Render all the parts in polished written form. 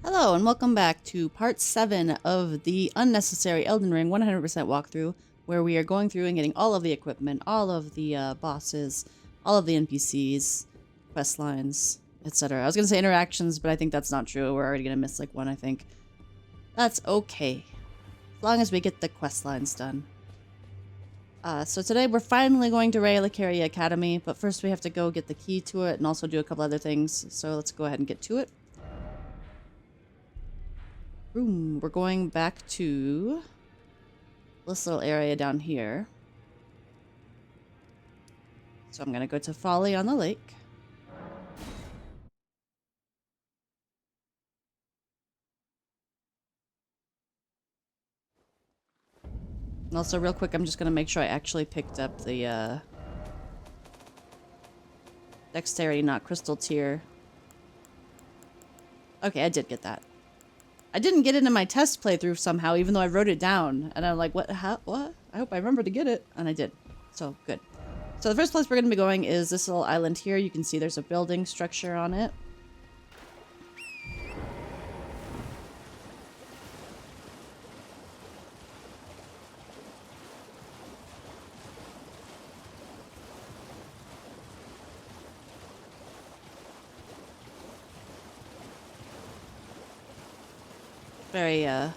Hello and welcome back to part 7 of the unnecessary Elden Ring 100% walkthrough, where we are going through and getting all of the equipment, all of the bosses, all of the NPCs, quest lines, etc. I was going to say interactions, but I think that's not true. We're already going to miss like one, I think. That's okay, as long as we get the quest lines done. So today we're finally going to Raya Lucaria Academy, but first we have to go get the key to it and also do a couple other things, so let's go ahead and get to it. We're going back to this little area down here. So I'm going to go to Folly on the Lake. And also real quick, I'm just going to make sure I actually picked up the Dexterity, not Crystal Tier. Okay, I did get that. I didn't get it in my test playthrough somehow, even though I wrote it down. And I'm like, what? How? What? I hope I remember to get it. And I did. So, good. So the first place we're going to be going is this little island here. You can see there's a building structure on it.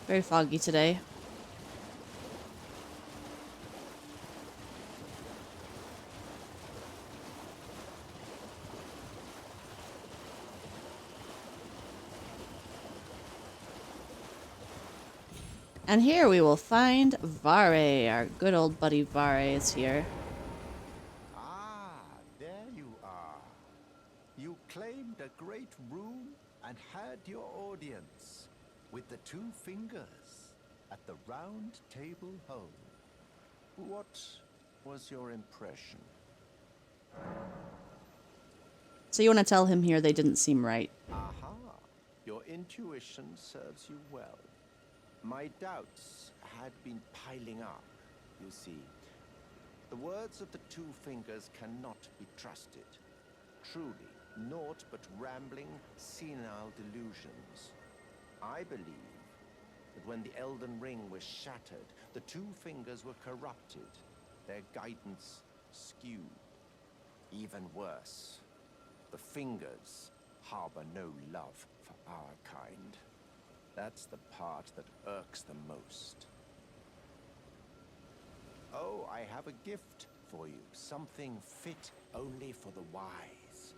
Very foggy today. And here we will find Varre. Our good old buddy Varre is here. Ah, there you are. You claimed a great room and had your audience with the two fingers at the round table home. What was your impression? So you want to tell him here they didn't seem right. Aha, your intuition serves you well. My doubts had been piling up, you see. The words of the two fingers cannot be trusted. Truly, naught but rambling, senile delusions. I believe that when the Elden Ring was shattered, the two fingers were corrupted, their guidance skewed. Even worse, the fingers harbor no love for our kind. That's the part that irks the most. Oh, I have a gift for you. Something fit only for the wise.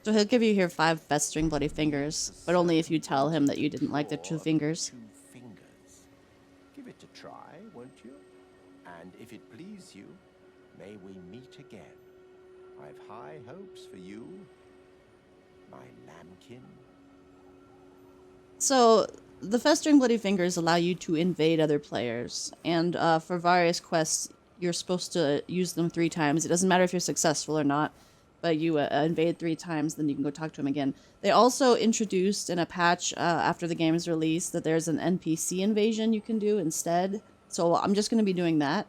So he'll give you here 5 festering bloody fingers, but only if you tell him that you didn't like the 2 fingers. 2 fingers. Give it a try, won't you? And if it please you, may we meet again. I've high hopes for you, my lambkin. So, the Festering Bloody Fingers allow you to invade other players, and for various quests, you're supposed to use them 3 times. It doesn't matter if you're successful or not, but you invade 3 times, then you can go talk to him again. They also introduced in a patch after the game's release that there's an NPC invasion you can do instead, so I'm just going to be doing that.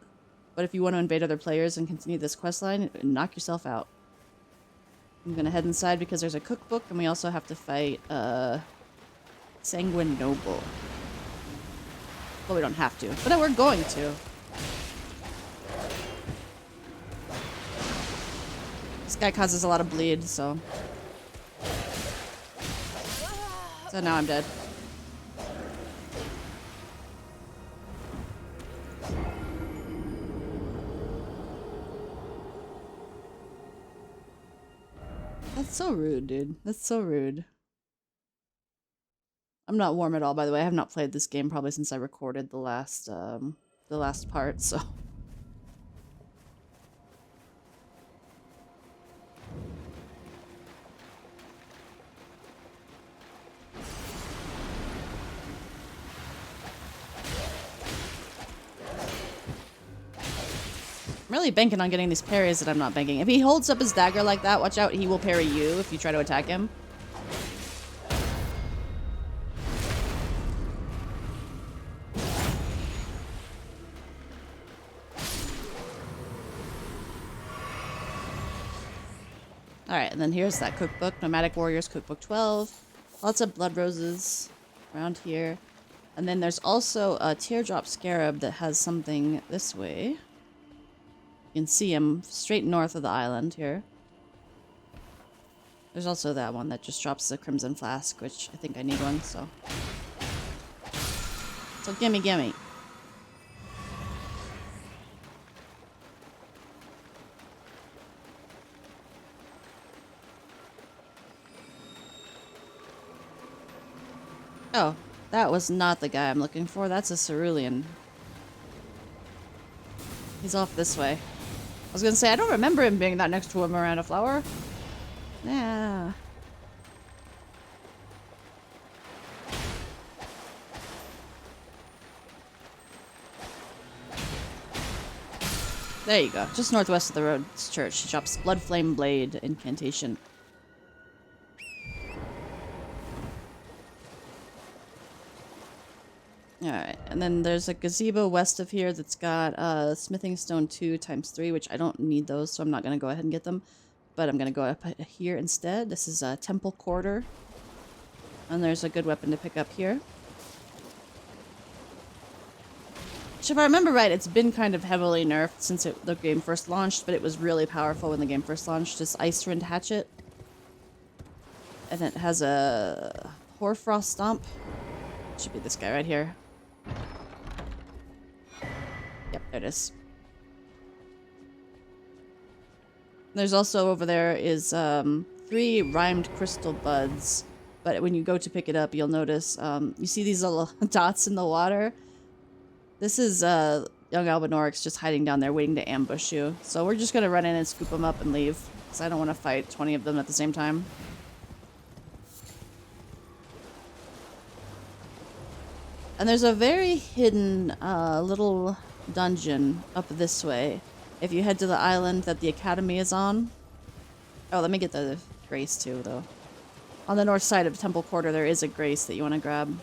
But if you want to invade other players and continue this questline, knock yourself out. I'm going to head inside because there's a cookbook, and we also have to fight Sanguine Noble. Well, we don't have to, but we're going to. This guy causes a lot of bleed, so now I'm dead. That's so rude, dude. That's so rude. I'm not warm at all, by the way. I have not played this game probably since I recorded the last part, so. I'm really banking on getting these parries that I'm not banking. If he holds up his dagger like that, watch out, he will parry you if you try to attack him. Alright, and then here's that cookbook, Nomadic Warriors Cookbook 12. Lots of blood roses around here. And then there's also a teardrop scarab that has something this way. You can see him straight north of the island here. There's also that one that just drops the crimson flask, which I think I need one, so. So gimme, gimme. Oh, that was not the guy I'm looking for. That's a cerulean. He's off this way. I was gonna say, I don't remember him being that next to a Miranda flower. Yeah. There you go. Just northwest of the road's church. She drops Blood Flame Blade incantation. Alright, and then there's a gazebo west of here that's got Smithing Stone 2 times 3, which I don't need those, so I'm not going to go ahead and get them. But I'm going to go up here instead. This is a Temple Quarter. And there's a good weapon to pick up here. Which, if I remember right, it's been kind of heavily nerfed since the game first launched, but it was really powerful when the game first launched. This Icewind Hatchet. And it has a Hoarfrost Stomp. Should be this guy right here. Yep, there it is. There's also over there is 3 rhymed crystal buds, but when you go to pick it up, you'll notice you see these little dots in the water. This is young Albinorix just hiding down there waiting to ambush you. So we're just gonna run in and scoop them up and leave, because I don't want to fight 20 of them at the same time. And there's a very hidden little dungeon up this way. If you head to the island that the Academy is on. Oh, let me get the Grace too, though. On the north side of Temple Quarter, there is a Grace that you want to grab.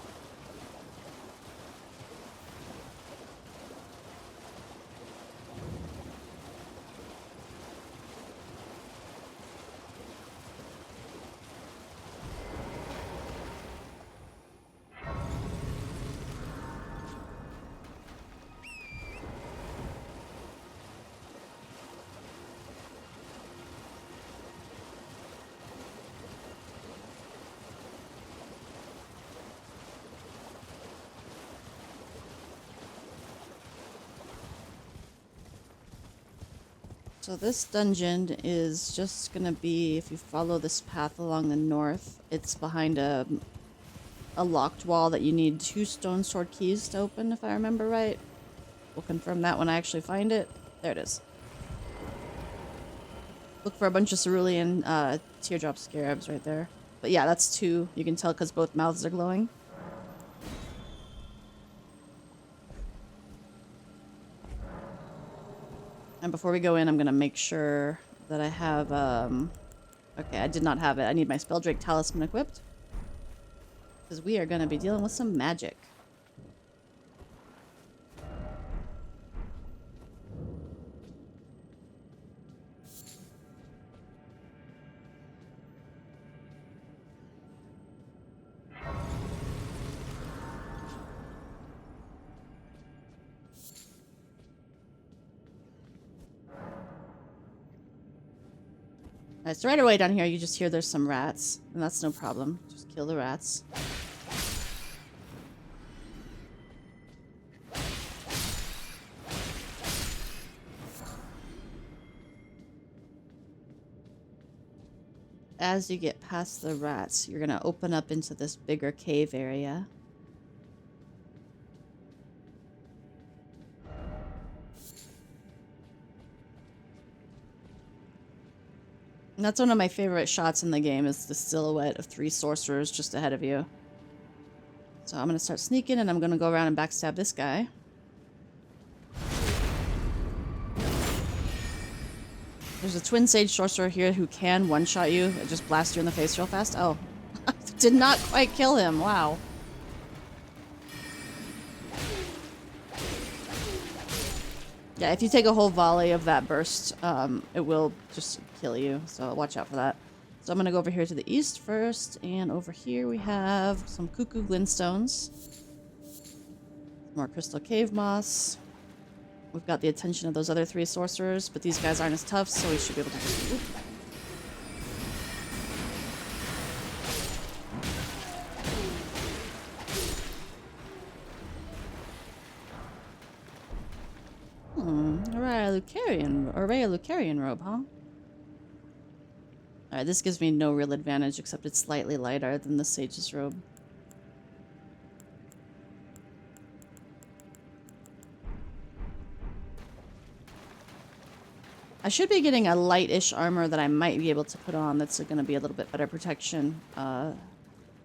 So this dungeon is just gonna be, if you follow this path along the north, it's behind a locked wall that you need 2 stone sword keys to open, if I remember right. We'll confirm that when I actually find it. There it is. Look for a bunch of cerulean teardrop scarabs right there. But yeah, that's 2. You can tell because both mouths are glowing. And before we go in, I'm going to make sure that I have, okay, I did not have it. I need my Spelldrake Talisman equipped. Because we are going to be dealing with some magic. Alright, so right away down here you just hear there's some rats, and that's no problem. Just kill the rats. As you get past the rats, you're gonna open up into this bigger cave area. And that's one of my favorite shots in the game, is the silhouette of 3 sorcerers just ahead of you. So I'm going to start sneaking, and I'm going to go around and backstab this guy. There's a Twin Sage sorcerer here who can one-shot you. It just blasts you in the face real fast. Oh, did not quite kill him. Wow. Yeah, if you take a whole volley of that burst, it will just kill you, so watch out for that. So I'm gonna go over here to the east first, and over here we have some cuckoo glintstones. More crystal cave moss. We've got the attention of those other 3 sorcerers, but these guys aren't as tough, so we should be able to just... Oop. Raya Lucarian robe, huh? Alright, this gives me no real advantage, except it's slightly lighter than the sage's robe. I should be getting a light-ish armor that I might be able to put on that's going to be a little bit better protection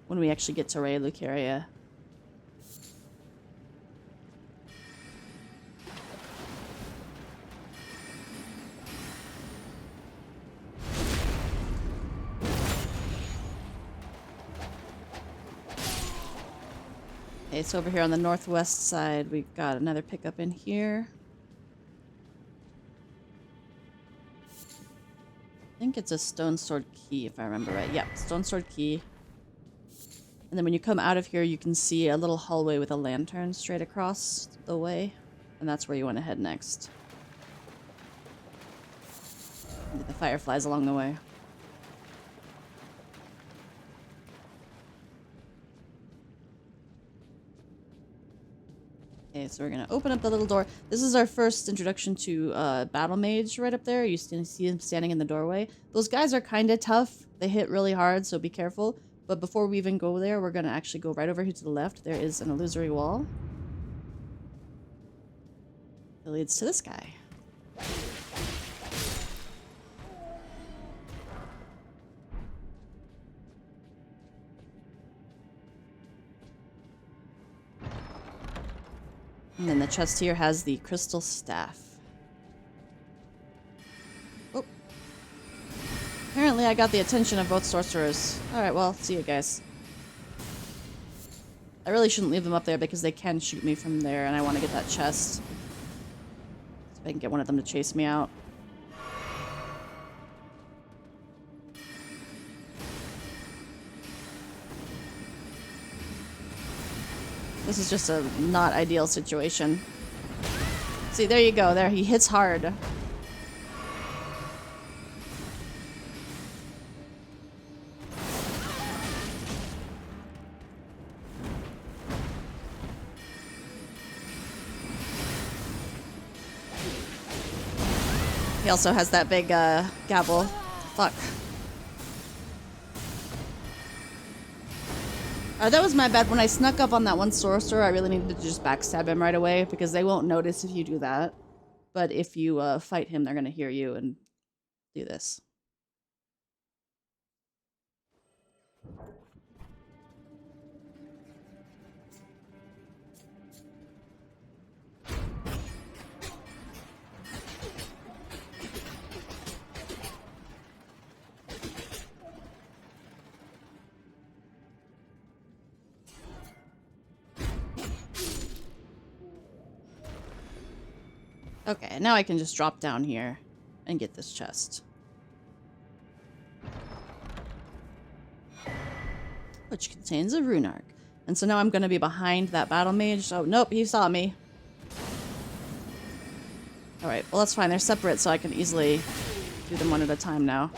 when we actually get to Raya Lucaria. Okay, so over here on the northwest side, we've got another pickup in here. I think it's a stone sword key, if I remember right. Yep, stone sword key. And then when you come out of here, you can see a little hallway with a lantern straight across the way. And that's where you want to head next. Get the fireflies along the way. Okay, so we're gonna open up the little door. This is our first introduction to Battle Mage right up there. You see him standing in the doorway. Those guys are kind of tough. They hit really hard, so be careful. But before we even go there, we're gonna actually go right over here to the left. There is an illusory wall. It leads to this guy. And then the chest here has the crystal staff. Oh. Apparently I got the attention of both sorcerers. Alright, well, see you guys. I really shouldn't leave them up there because they can shoot me from there, and I want to get that chest. See if I can get one of them to chase me out. This is just a not ideal situation. See, there you go. There, he hits hard. He also has that big gavel. Fuck. That was my bad. When I snuck up on that one sorcerer, I really needed to just backstab him right away because they won't notice if you do that. But if you fight him, they're going to hear you and do this. Okay, now I can just drop down here and get this chest. Which contains a rune arc. And so now I'm going to be behind that battle mage. Oh, nope, he saw me. Alright, well that's fine. They're separate, so I can easily do them one at a time now.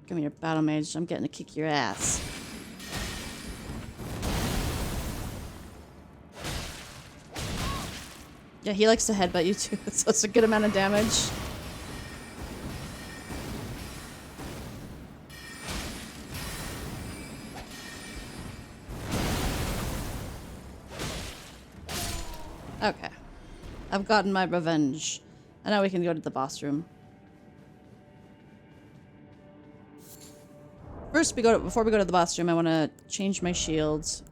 Come here, battle mage. I'm getting to kick your ass. Yeah, he likes to headbutt you too, so it's a good amount of damage. Okay. I've gotten my revenge. And now we can go to the boss room. First, before we go to the boss room, I want to change my shields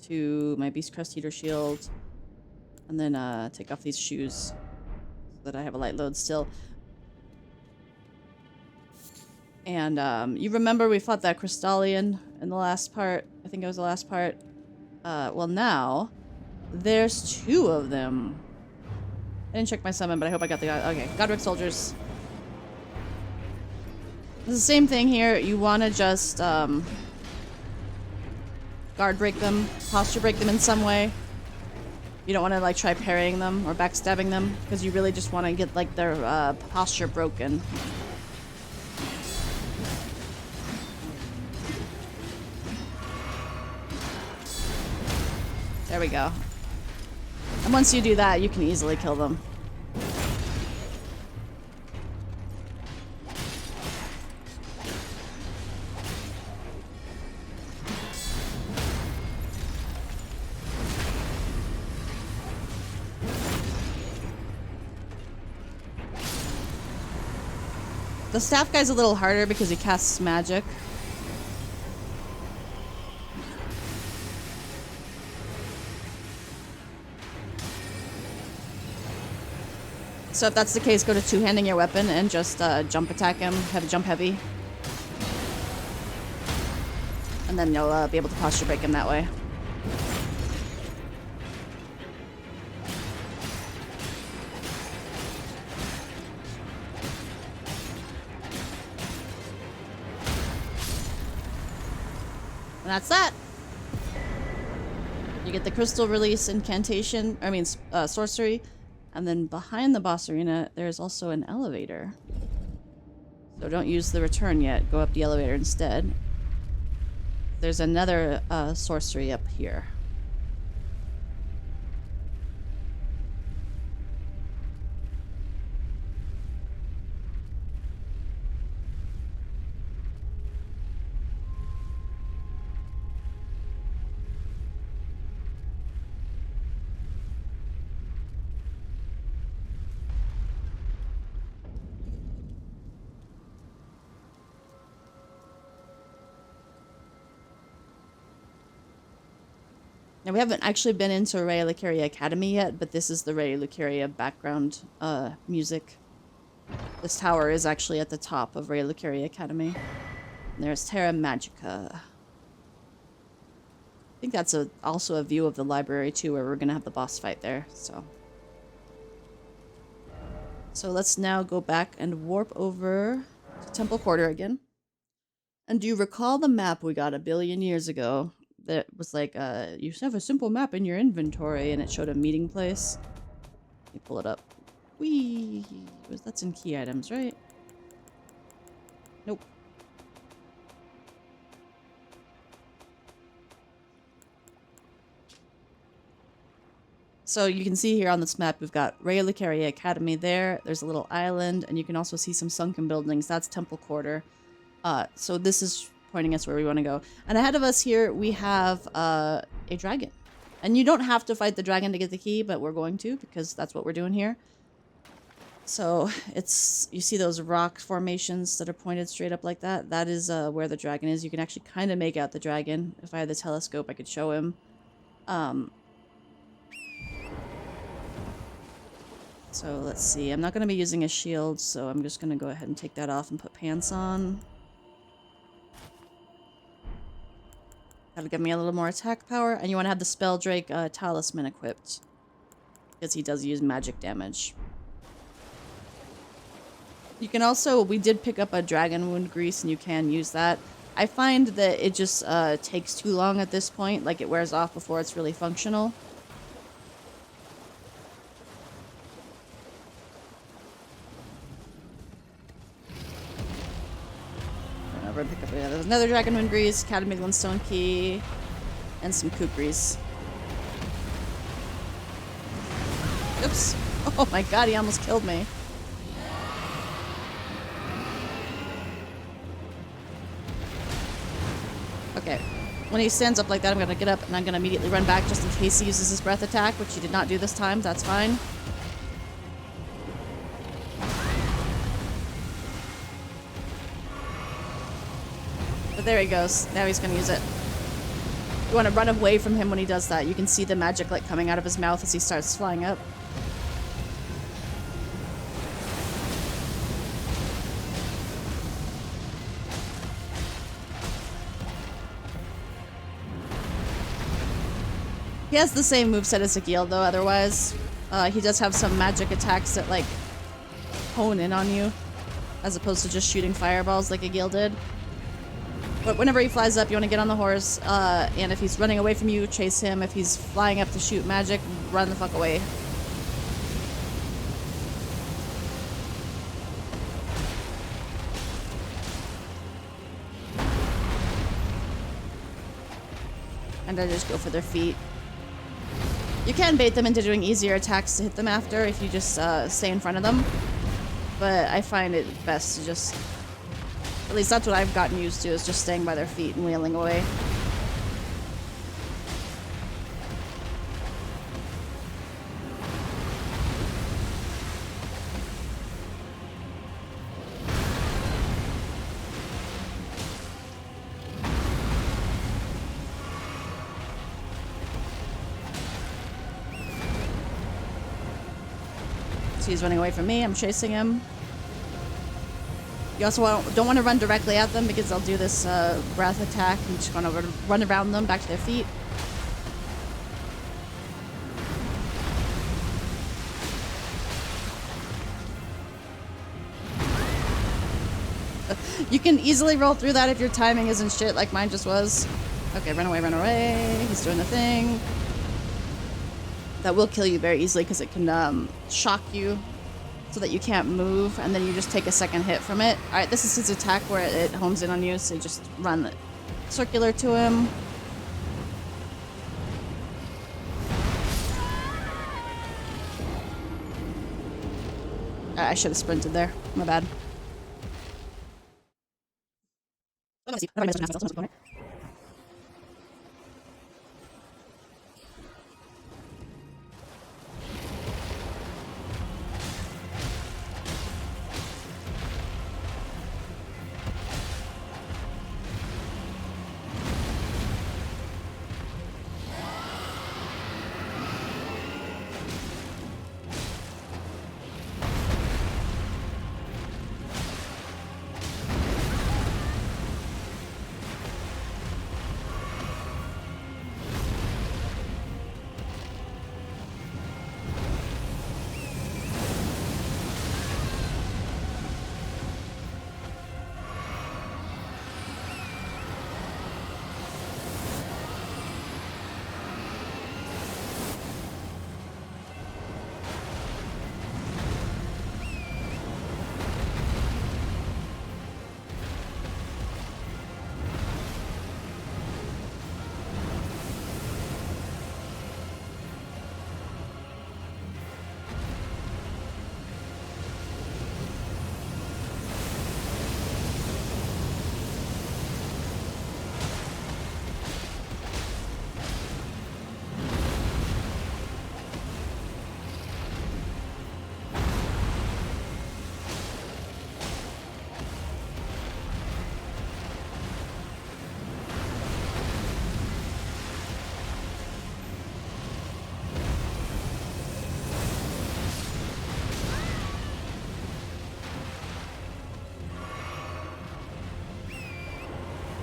to my Beast Crest Heater shield. And then take off these shoes so that I have a light load still. And you remember we fought that Crystallian in the last part? I think it was the last part. Well now, there's 2 of them. I didn't check my summon, but I hope I got the god. Okay, Godric soldiers. It's the same thing here. You want to just guard break them, posture break them in some way. You don't want to like try parrying them or backstabbing them because you really just want to get like their posture broken. There we go. And once you do that, you can easily kill them. The staff guy's a little harder because he casts magic. So if that's the case, go to two-handing your weapon and just jump attack him, have jump heavy. And then you'll be able to posture break him that way. And that's that. You get the crystal release incantation, sorcery. And then behind the boss arena, there's also an elevator. So don't use the return yet. Go up the elevator instead. There's another sorcery up here. Now, we haven't actually been into Raya Lucaria Academy yet, but this is the Raya Lucaria background music. This tower is actually at the top of Raya Lucaria Academy. And there's Terra Magica. I think that's also a view of the library, too, where we're going to have the boss fight there, so. So let's now go back and warp over to Temple Quarter again. And do you recall the map we got a billion years ago? That was like, you have a simple map in your inventory, and it showed a meeting place. Let me pull it up. Whee! That's in key items, right? Nope. So you can see here on this map, we've got Raya Lucaria Academy there. There's a little island, and you can also see some sunken buildings. That's Temple Quarter. So this is pointing us where we want to go. And ahead of us here, we have a dragon. And you don't have to fight the dragon to get the key, but we're going to, because that's what we're doing here. So it's, you see those rock formations that are pointed straight up like that? That is where the dragon is. You can actually kind of make out the dragon. If I had the telescope, I could show him. So let's see. I'm not going to be using a shield, so I'm just going to go ahead and take that off and put pants on. That'll give me a little more attack power. And you want to have the Spell Drake Talisman equipped, because he does use magic damage. You can also, we did pick up a Dragon Wound Grease, and you can use that. I find that it just takes too long at this point, like it wears off before it's really functional. Pick up, yeah, there's another Dragon Wind Grease, Academy Glintstone Key, and some Coop Grease. Oops. Oh my god, he almost killed me. Okay. When he stands up like that, I'm gonna get up and I'm gonna immediately run back just in case he uses his breath attack, which he did not do this time. That's fine. But there he goes. Now he's gonna use it. You want to run away from him when he does that. You can see the magic like coming out of his mouth as he starts flying up. He has the same moveset as Akil though, otherwise. He does have some magic attacks that like hone in on you, as opposed to just shooting fireballs like a Gale did. But whenever he flies up, you want to get on the horse, and if he's running away from you, chase him. If he's flying up to shoot magic, run the fuck away. And I just go for their feet. You can bait them into doing easier attacks to hit them after if you just stay in front of them. But I find it best to just... At least that's what I've gotten used to, is just staying by their feet and wailing away. So he's running away from me, I'm chasing him. You also don't want to run directly at them because they'll do this breath attack and just want to run around them back to their feet. You can easily roll through that if your timing isn't shit like mine just was. Okay, run away, run away. He's doing the thing. That will kill you very easily because it can shock you so that you can't move, and then you just take a second hit from it. Alright, this is his attack where it homes in on you, so you just run circular to him. I should have sprinted there. My bad.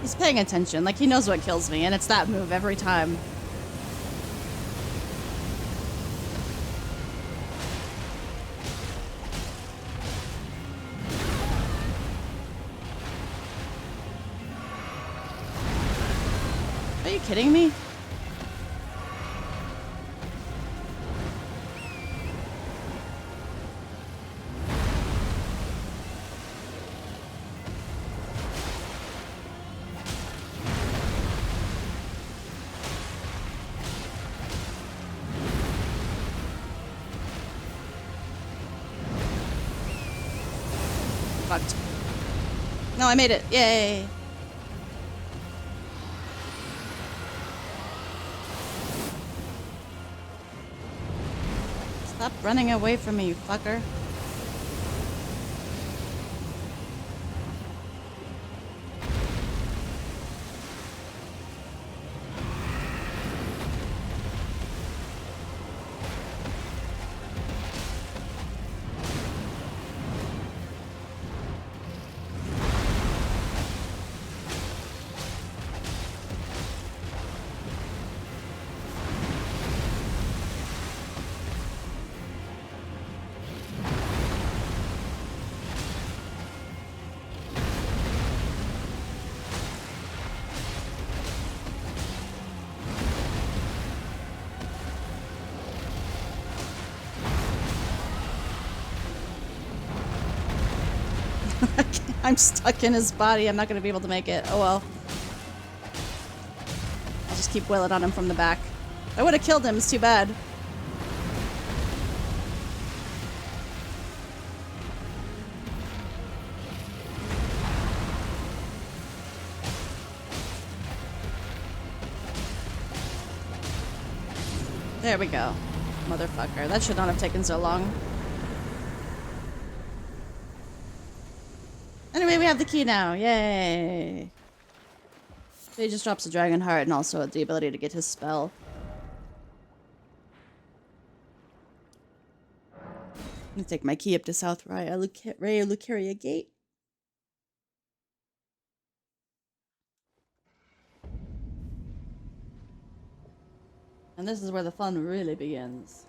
He's paying attention, like he knows what kills me, and it's that move every time. Are you kidding me? Fucked. No, I made it. Yay. Stop running away from me, you fucker. I'm stuck in his body. I'm not going to be able to make it. Oh well. I'll just keep wailing on him from the back. I would have killed him. It's too bad. There we go. Motherfucker. That should not have taken so long. Anyway, we have the key now. Yay! So he just drops a dragon heart and also the ability to get his spell. I'm gonna take my key up to South Raya Lucaria Gate. And this is where the fun really begins.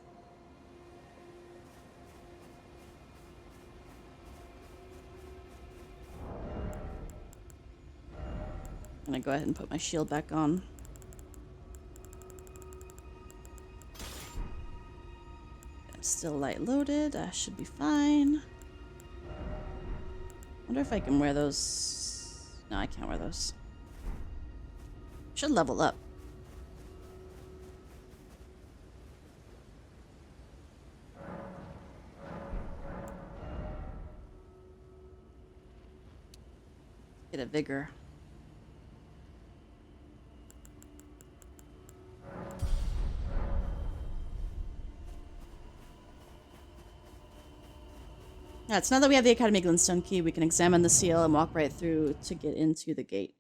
I'm gonna go ahead and put my shield back on. I'm still light loaded. I should be fine. Wonder if I can wear those. No, I can't wear those. Should level up. Get a vigor. Yeah, so now that we have the Academy Glintstone key, we can examine the seal and walk right through to get into the gate.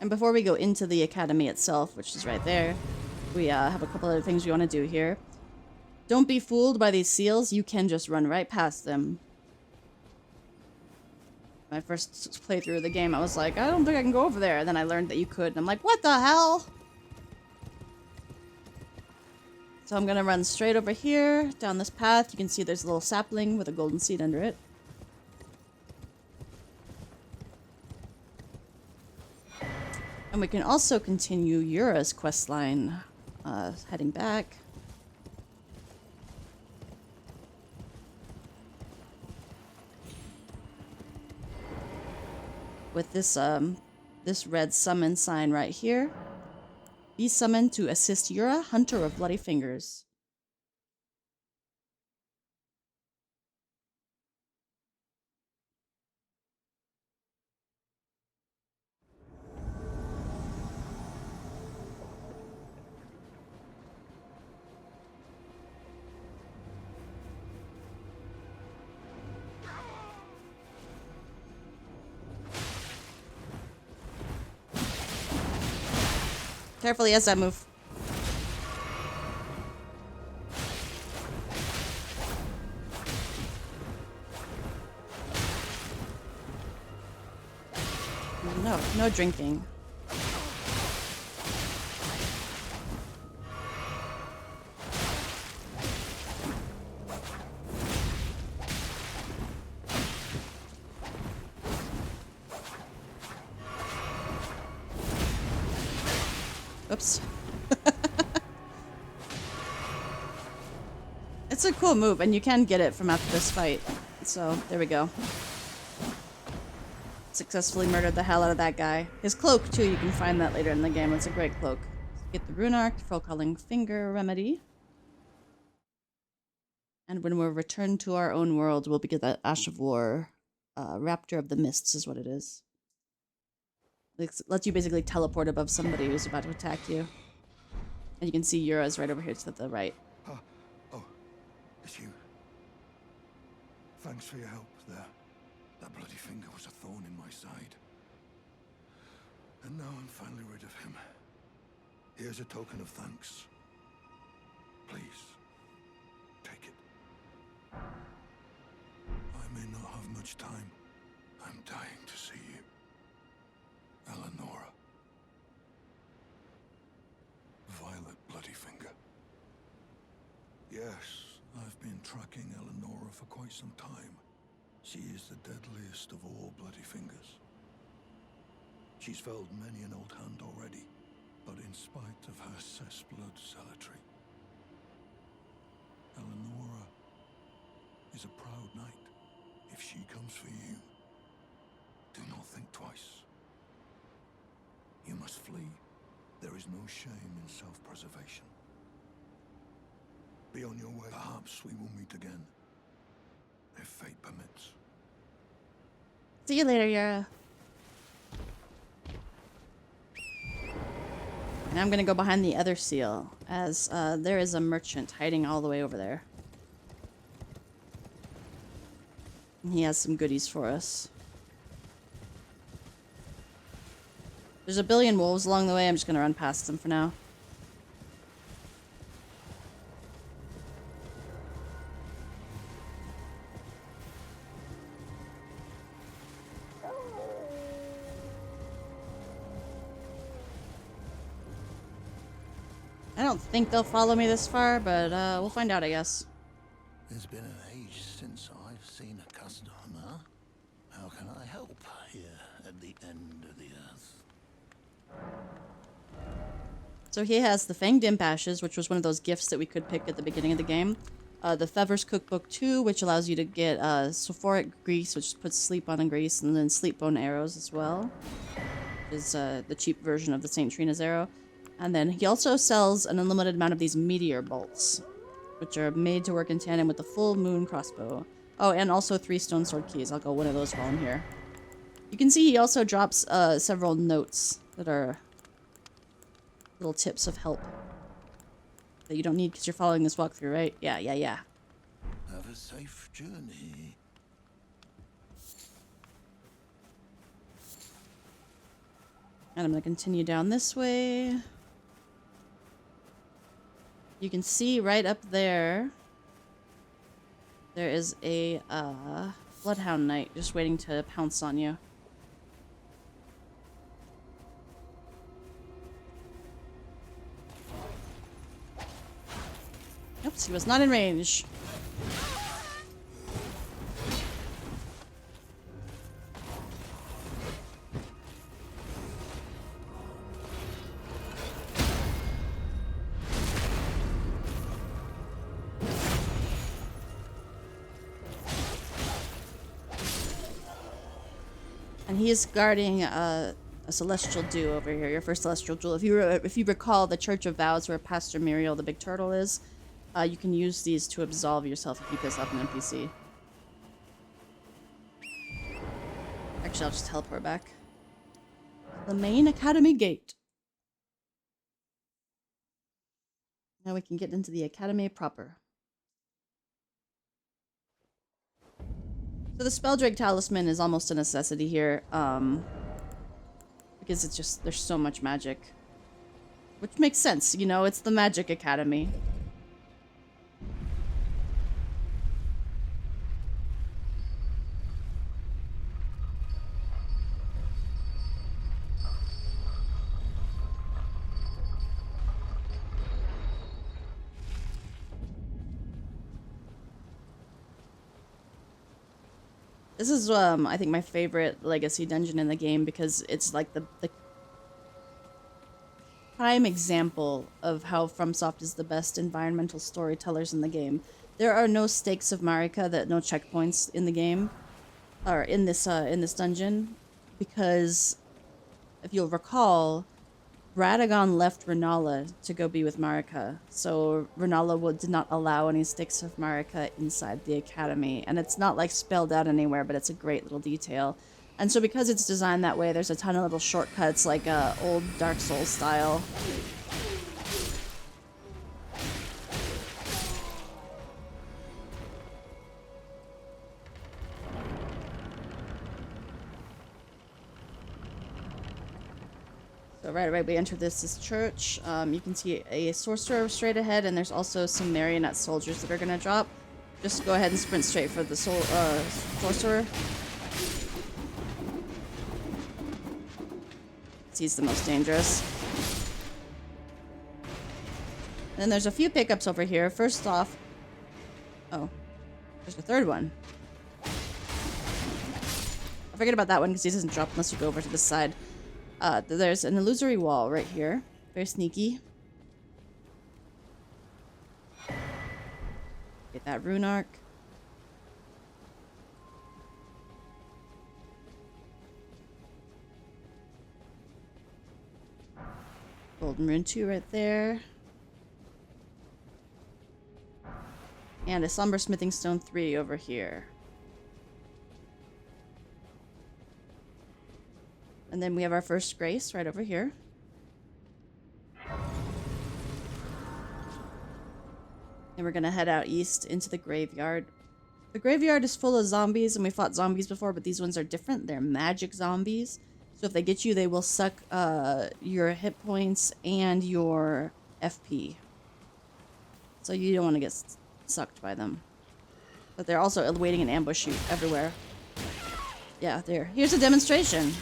And before we go into the Academy itself, which is right there, we have a couple other things we want to do here. Don't be fooled by these seals. You can just run right past them. My first playthrough of the game, I was like, I don't think I can go over there. And then I learned that you could, and I'm like, what the hell? So I'm gonna run straight over here, down this path. You can see there's a little sapling with a golden seed under it. And we can also continue Yura's questline, heading back. With this, this red summon sign right here. Be summoned to assist Yura, Hunter of Bloody Fingers. Carefully as I move. No, no drinking. Oops. It's a cool move, and you can get it from after this fight. So, there we go. Successfully murdered the hell out of that guy. His cloak, too, you can find that later in the game. It's a great cloak. Get the rune arc, full calling finger remedy. And when we're returned to our own world, we'll get that Ash of War. Raptor of the Mists is what it is. It lets you basically teleport above somebody who's about to attack you. And you can see Yura's right over here to the right. Oh, it's you. Thanks for your help there. That bloody finger was a thorn in my side. And now I'm finally rid of him. Here's a token of thanks. Please, take it. I may not have much time. I'm dying to see you. Eleonora. Violet Bloodyfinger. Yes, I've been tracking Eleonora for quite some time. She is the deadliest of all Bloody Fingers. She's felled many an old hand already, but in spite of her cessblood zealotry, Eleonora is a proud knight. If she comes for you, do not think twice. You must flee. There is no shame in self-preservation. Be on your way. Perhaps we will meet again, if fate permits. See you later, Yara. And I'm gonna go behind the other seal, as there is a merchant hiding all the way over there. And he has some goodies for us. There's a billion wolves along the way. I'm just gonna run past them for now. I don't think they'll follow me this far, but we'll find out, I guess. It's been an age since I've seen a customer. How can I help here at the end of the earth? So he has the Fanged Imp Ashes, which was one of those gifts that we could pick at the beginning of the game. The Fever's Cookbook 2, which allows you to get sulfuric grease, which puts sleep on and grease, and then sleep bone arrows as well. Which is the cheap version of the St. Trina's arrow. And then he also sells an unlimited amount of these meteor bolts, which are made to work in tandem with the full moon crossbow. Oh, and also 3 stone sword keys. I'll go one of those while I'm here. You can see he also drops several notes that are little tips of help that you don't need because you're following this walkthrough, right? Yeah. Have a safe journey. And I'm going to continue down this way. You can see right up there, there is a Bloodhound Knight just waiting to pounce on you. Oops, he was not in range. And he is guarding a celestial dew over here, your first celestial jewel. If you recall, the Church of Vows, where Pastor Muriel, the big turtle, is, you can use these to absolve yourself if you piss off an NPC. Actually, I'll just teleport back. The main academy gate. Now we can get into the academy proper. So the Spelldrake Talisman is almost a necessity here, because it's just, there's so much magic. Which makes sense, you know, it's the Magic Academy. This is, I think, my favorite legacy dungeon in the game because it's like the prime example of how FromSoft is the best environmental storytellers in the game. There are no stakes of Marika, no checkpoints in the game, or in this dungeon, because if you'll recall, Radagon left Rennala to go be with Marika, so Rennala did not allow any sticks of Marika inside the academy, and it's not like spelled out anywhere, but it's a great little detail. And so because it's designed that way, there's a ton of little shortcuts, like old Dark Souls style. So right away we enter this church. You can see a sorcerer straight ahead, and there's also some marionette soldiers that are gonna drop. Just go ahead and sprint straight for the sorcerer. He's the most dangerous. Then there's a few pickups over here. First off, oh, there's a third one. I forget about that one because he doesn't drop unless you go over to this side. There's an illusory wall right here. Very sneaky. Get that rune arc. Golden rune 2 right there. And a somber smithing stone 3 over here. And then we have our first grace right over here. And we're gonna head out east into the graveyard. The graveyard is full of zombies, and we fought zombies before, but these ones are different. They're magic zombies. So if they get you, they will suck your hit points and your FP. So you don't want to get sucked by them. But they're also waiting in ambush you everywhere. Yeah, there. Here's a demonstration.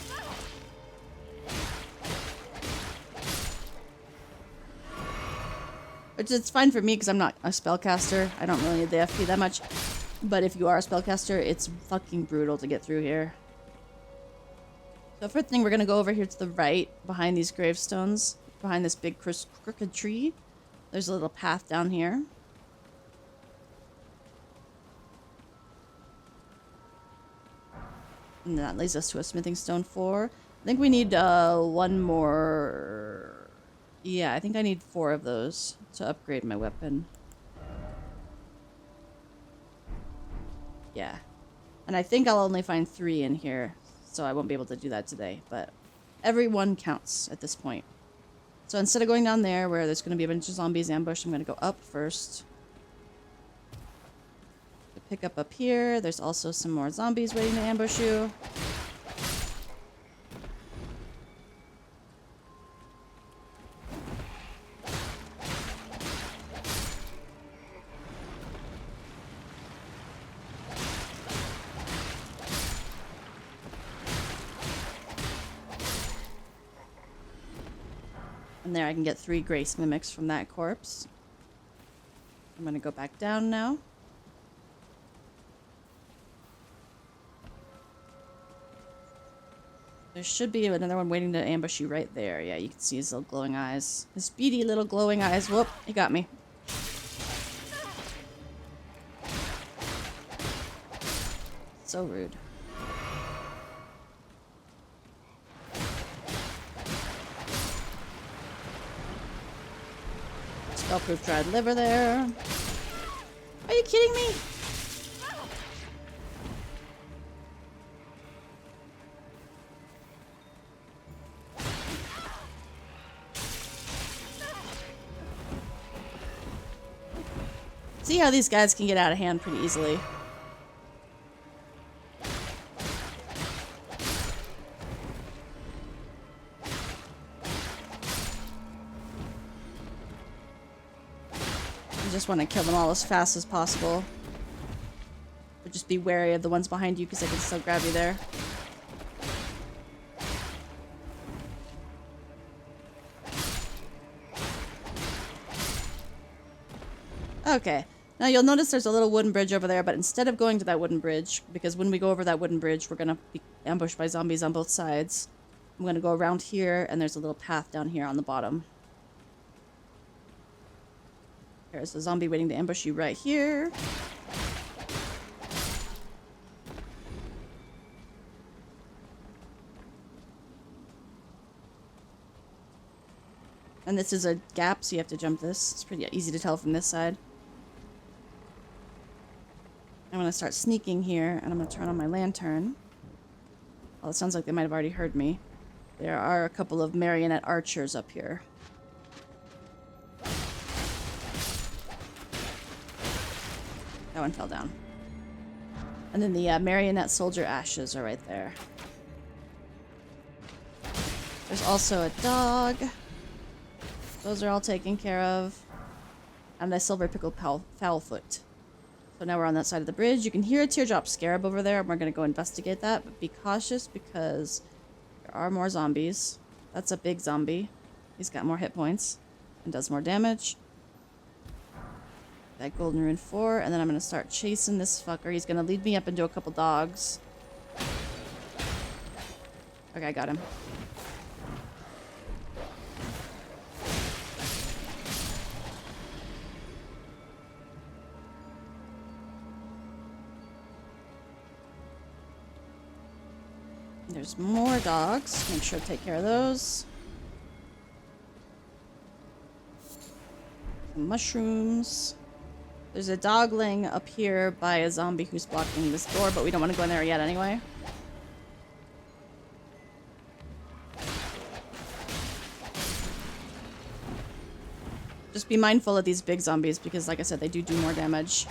It's fine for me because I'm not a spellcaster. I don't really need the FP that much. But if you are a spellcaster, it's fucking brutal to get through here. So first thing, we're going to go over here to the right, behind these gravestones, behind this big crooked tree. There's a little path down here. And that leads us to a smithing stone 4. I think we need one more... Yeah, I think I need 4 of those to upgrade my weapon. Yeah. And I think I'll only find 3 in here, so I won't be able to do that today. But every one counts at this point. So instead of going down there where there's going to be a bunch of zombies ambushed, I'm going to go up first. Pick up here. There's also some more zombies waiting to ambush you. And there I can get 3 grace mimics from that corpse. I'm going to go back down now. There should be another one waiting to ambush you right there. Yeah, you can see his little glowing eyes. His beady little glowing eyes. Whoop, he got me. So rude. Spellproof dried liver there. Are you kidding me? See how these guys can get out of hand pretty easily. You just want to kill them all as fast as possible. But just be wary of the ones behind you because they can still grab you there. Okay. Now you'll notice there's a little wooden bridge over there, but instead of going to that wooden bridge, because when we go over that wooden bridge, we're going to be ambushed by zombies on both sides. I'm going to go around here, and there's a little path down here on the bottom. There's a zombie waiting to ambush you right here. And this is a gap, so you have to jump this. It's pretty easy to tell from this side. I'm going to start sneaking here, and I'm going to turn on my lantern. Well, it sounds like they might have already heard me. There are a couple of marionette archers up here. That one fell down. And then the marionette soldier ashes are right there. There's also a dog. Those are all taken care of. And a silver pickled foulfoot. So now we're on that side of the bridge. You can hear a teardrop scarab over there. We're going to go investigate that. But be cautious because there are more zombies. That's a big zombie. He's got more hit points and does more damage. That golden rune 4. And then I'm going to start chasing this fucker. He's going to lead me up into a couple dogs. Okay, I got him. There's more dogs. Make sure to take care of those. Some mushrooms. There's a dogling up here by a zombie who's blocking this door, but we don't want to go in there yet anyway. Just be mindful of these big zombies because, like I said, they do more damage.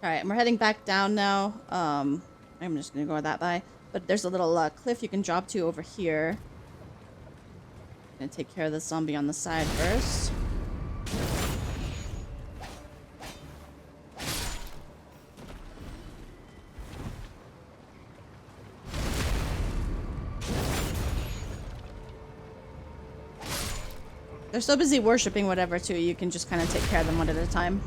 Alright, and we're heading back down now. I'm just gonna ignore that by. But there's a little cliff you can drop to over here. Gonna take care of this zombie on the side first. They're so busy worshipping whatever too, you can just kind of take care of them one at a time.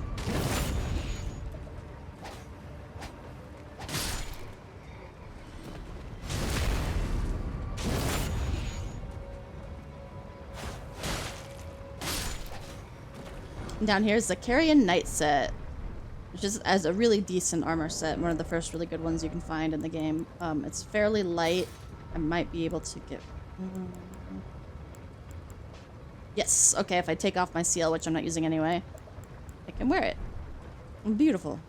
Down here is the Carrion Knight set, which is as a really decent armor set, one of the first really good ones you can find in the game. It's fairly light. I might be able to get... Yes, okay, if I take off my seal, which I'm not using anyway, I can wear it. Beautiful.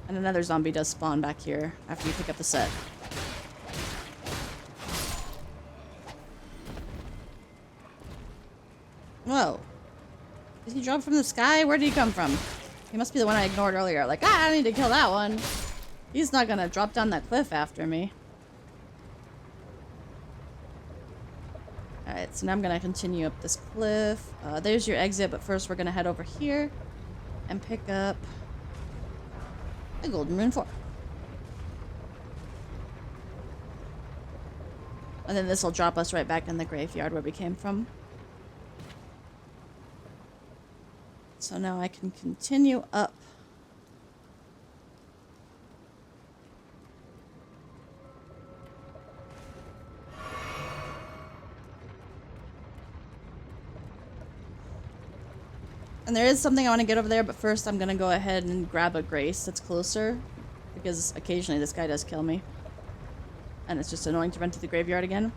And another zombie does spawn back here after you pick up the set. Whoa. Did he drop from the sky? Where did he come from? He must be the one I ignored earlier. Like, I need to kill that one. He's not gonna drop down that cliff after me. Alright, so now I'm gonna continue up this cliff. There's your exit, but first we're gonna head over here and pick up a golden rune 4. And then this will drop us right back in the graveyard where we came from. So now I can continue up. And there is something I want to get over there, but first I'm going to go ahead and grab a grace that's closer, because occasionally this guy does kill me. And it's just annoying to run to the graveyard again.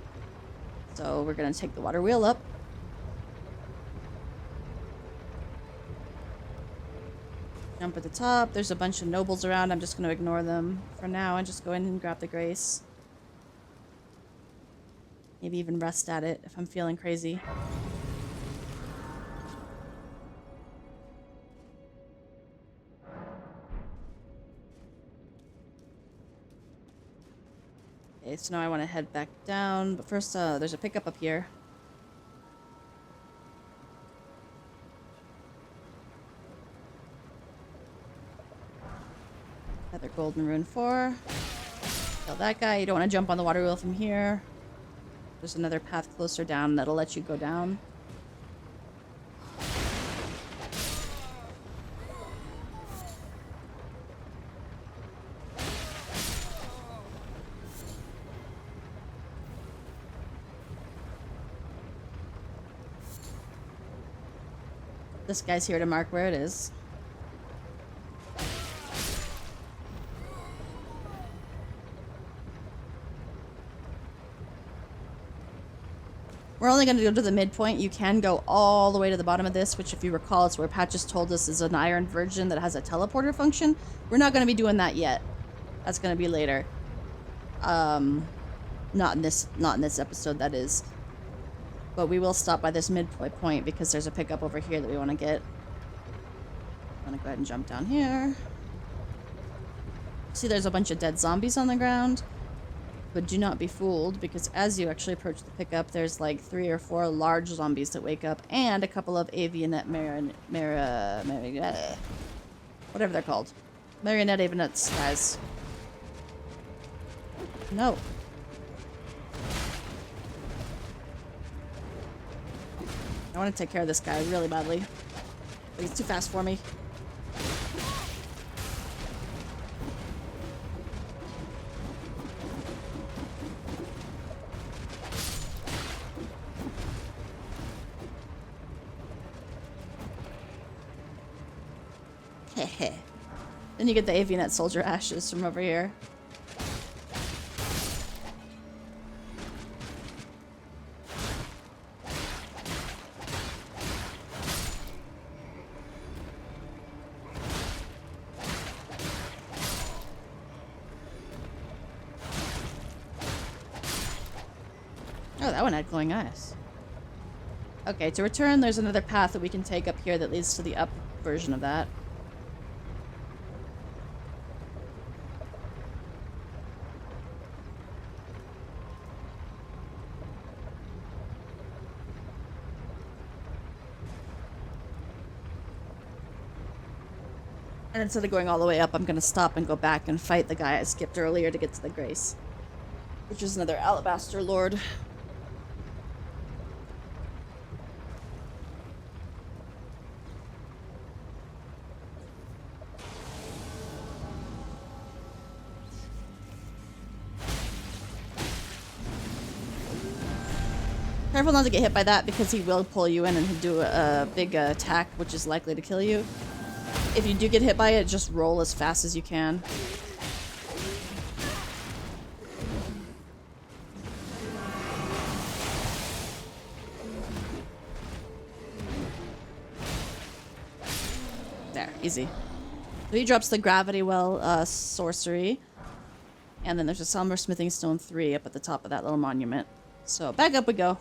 So we're going to take the water wheel up. Jump at the top. There's a bunch of nobles around. I'm just going to ignore them for now and just go in and grab the grace. Maybe even rest at it if I'm feeling crazy. Okay, so now I want to head back down. But first, there's a pickup up here. Another golden rune 4. Kill that guy. You don't want to jump on the water wheel from here. There's another path closer down that'll let you go down. This guy's here to mark where it is. We're only going to go to the midpoint. You can go all the way to the bottom of this, which if you recall, it's where Patches told us is an iron version that has a teleporter function. We're not going to be doing that yet. That's going to be later. Not in this episode, that is. But we will stop by this midpoint point because there's a pickup over here that we want to get. I'm going to go ahead and jump down here. See, there's a bunch of dead zombies on the ground. But do not be fooled, because as you actually approach the pickup, there's like 3 or 4 large zombies that wake up, and a couple of avionette whatever they're called. Marionette avionettes, guys. No. I want to take care of this guy really badly. But he's too fast for me. Heh. Then you get the Avianet Soldier ashes from over here. Oh, that one had glowing eyes. Okay, to return, there's another path that we can take up here that leads to the up version of that. And instead of going all the way up, I'm going to stop and go back and fight the guy I skipped earlier to get to the Grace. Which is another Alabaster Lord. Careful not to get hit by that because he will pull you in and do a big attack which is likely to kill you. If you do get hit by it, just roll as fast as you can. There, easy. So he drops the Gravity Well sorcery. And then there's a Somber Smithing Stone 3 up at the top of that little monument. So back up we go.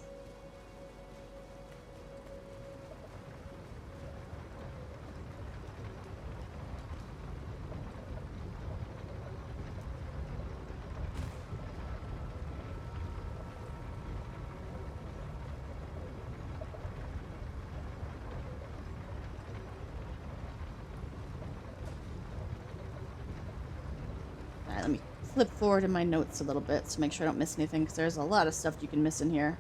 Let me flip forward in my notes a little bit to make sure I don't miss anything, because there's a lot of stuff you can miss in here.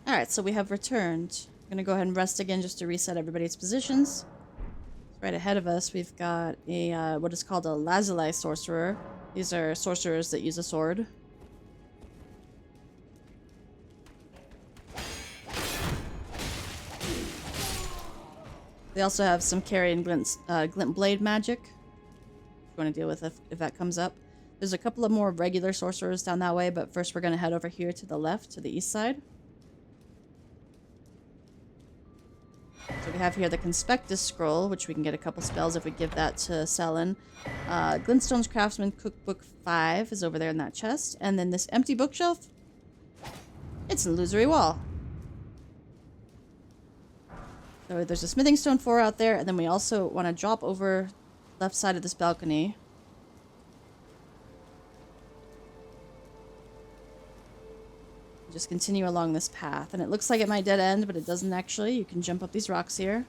Alright, so we have returned. I'm gonna go ahead and rest again just to reset everybody's positions. Right ahead of us, we've got a what is called a Lazuli Sorcerer. These are sorcerers that use a sword. They also have some carry and glint blade magic. If you want to deal with if that comes up. There's a couple of more regular sorcerers down that way, but first we're going to head over here to the left, to the east side. So we have here the Conspectus Scroll, which we can get a couple spells if we give that to Selin. Glintstone's Craftsman Cookbook 5 is over there in that chest. And then this empty bookshelf, it's an illusory wall. So there's a Smithing Stone 4 out there, and then we also want to drop over left side of this balcony. Just continue along this path. And it looks like it might dead end, but it doesn't actually. You can jump up these rocks here.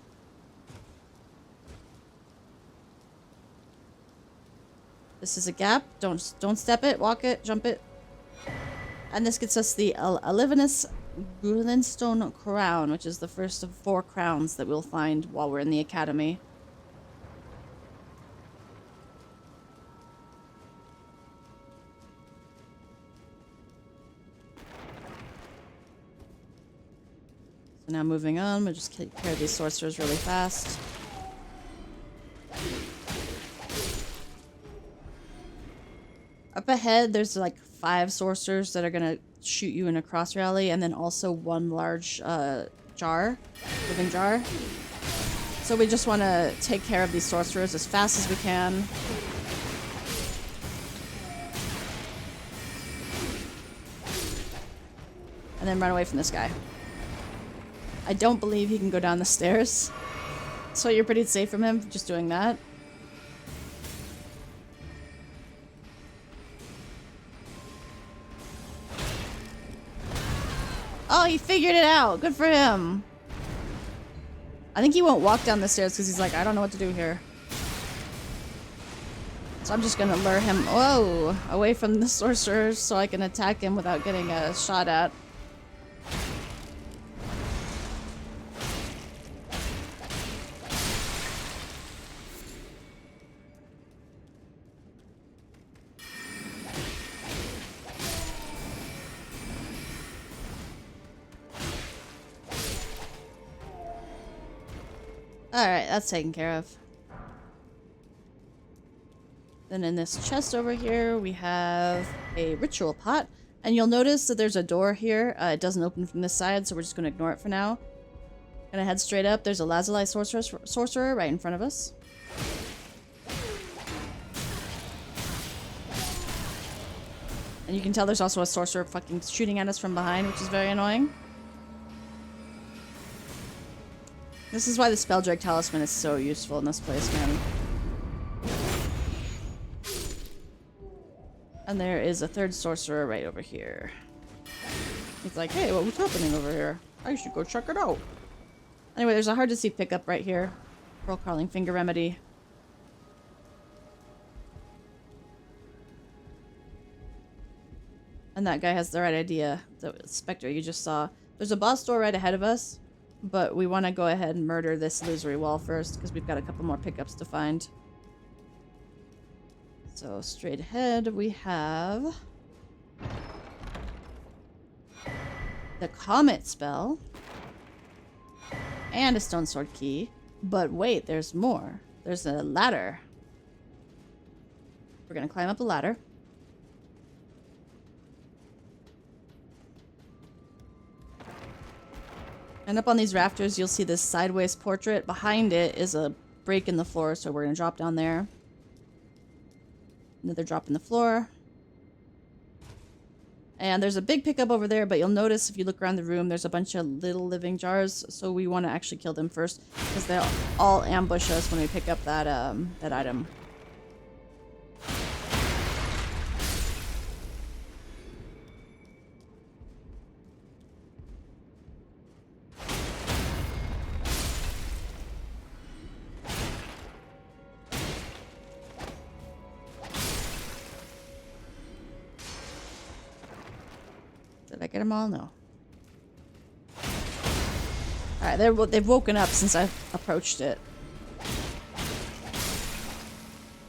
This is a gap. Don't step it, walk it, jump it. And this gets us the Alivinus Glintstone Crown, which is the first of 4 crowns that we'll find while we're in the academy. So now moving on, we'll just take care of these sorcerers really fast. Up ahead, there's like 5 sorcerers that are gonna shoot you in a cross rally, and then also 1 large living jar. So we just want to take care of these sorcerers as fast as we can. And then run away from this guy. I don't believe he can go down the stairs, so you're pretty safe from him just doing that. Oh, he figured it out. Good for him. I think he won't walk down the stairs because he's like, I don't know what to do here. So I'm just gonna lure him, whoa, away from the sorcerers so I can attack him without getting a shot at. Alright, that's taken care of. Then in this chest over here, we have a ritual pot. And you'll notice that there's a door here. It doesn't open from this side, so we're just going to ignore it for now. Gonna head straight up. There's a Lazuli sorcerer right in front of us. And you can tell there's also a sorcerer fucking shooting at us from behind, which is very annoying. This is why the Spelldrake Talisman is so useful in this place, man. And there is a third sorcerer right over here. He's like, hey, what's happening over here? I should go check it out. Anyway, there's a hard to see pickup right here. Pearl Carling Finger Remedy. And that guy has the right idea. The Spectre you just saw. There's a boss door right ahead of us. But we want to go ahead and murder this illusory wall first, because we've got a couple more pickups to find. So straight ahead we have the Comet spell and a Stone Sword key. But wait, there's more. There's a ladder. We're going to climb up the ladder. And up on these rafters, you'll see this sideways portrait. Behind it is a break in the floor, so we're going to drop down there. Another drop in the floor. And there's a big pickup over there, but you'll notice if you look around the room, there's a bunch of little living jars, so we want to actually kill them first, because they'll all ambush us when we pick up that, that item. Did I get them all? No. Alright, they've woken up since I approached it.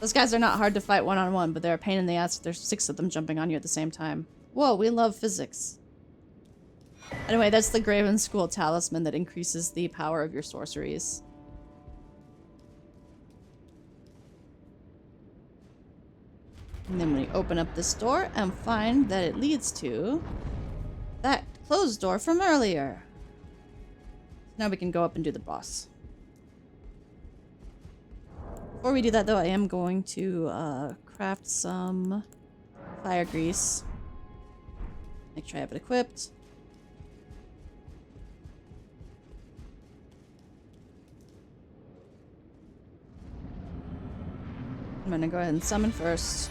Those guys are not hard to fight one-on-one, but they're a pain in the ass. There's 6 of them jumping on you at the same time. Whoa, we love physics. Anyway, that's the Graven School Talisman that increases the power of your sorceries. And then we open up this door and find that it leads to that closed door from earlier. Now we can go up and do the boss. Before we do that though, I am going to craft some fire grease. Make sure I have it equipped. I'm gonna go ahead and summon first.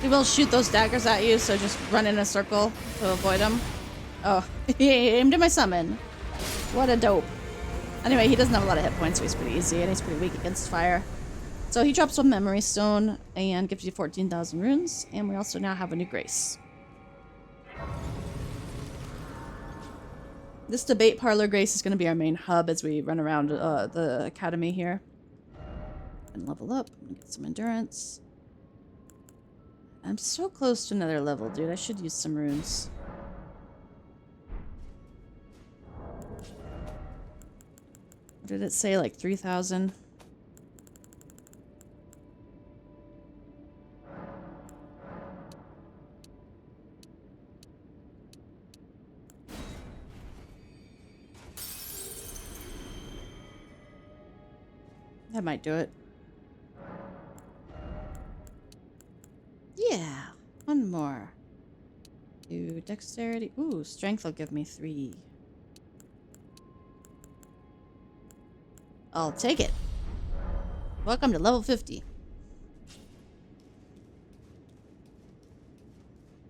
He will shoot those daggers at you, so just run in a circle to avoid them. Oh, he aimed at my summon. What a dope. Anyway, he doesn't have a lot of hit points, so he's pretty easy, and he's pretty weak against fire. So he drops one memory stone and gives you 14,000 runes, and we also now have a new grace. This debate parlor grace is going to be our main hub as we run around the academy here. And level up, and get some endurance. I'm so close to another level, dude. I should use some runes. What did it say? Like 3,000? That might do it. Yeah. One more. Do dexterity. Ooh, strength will give me 3. I'll take it. Welcome to level 50.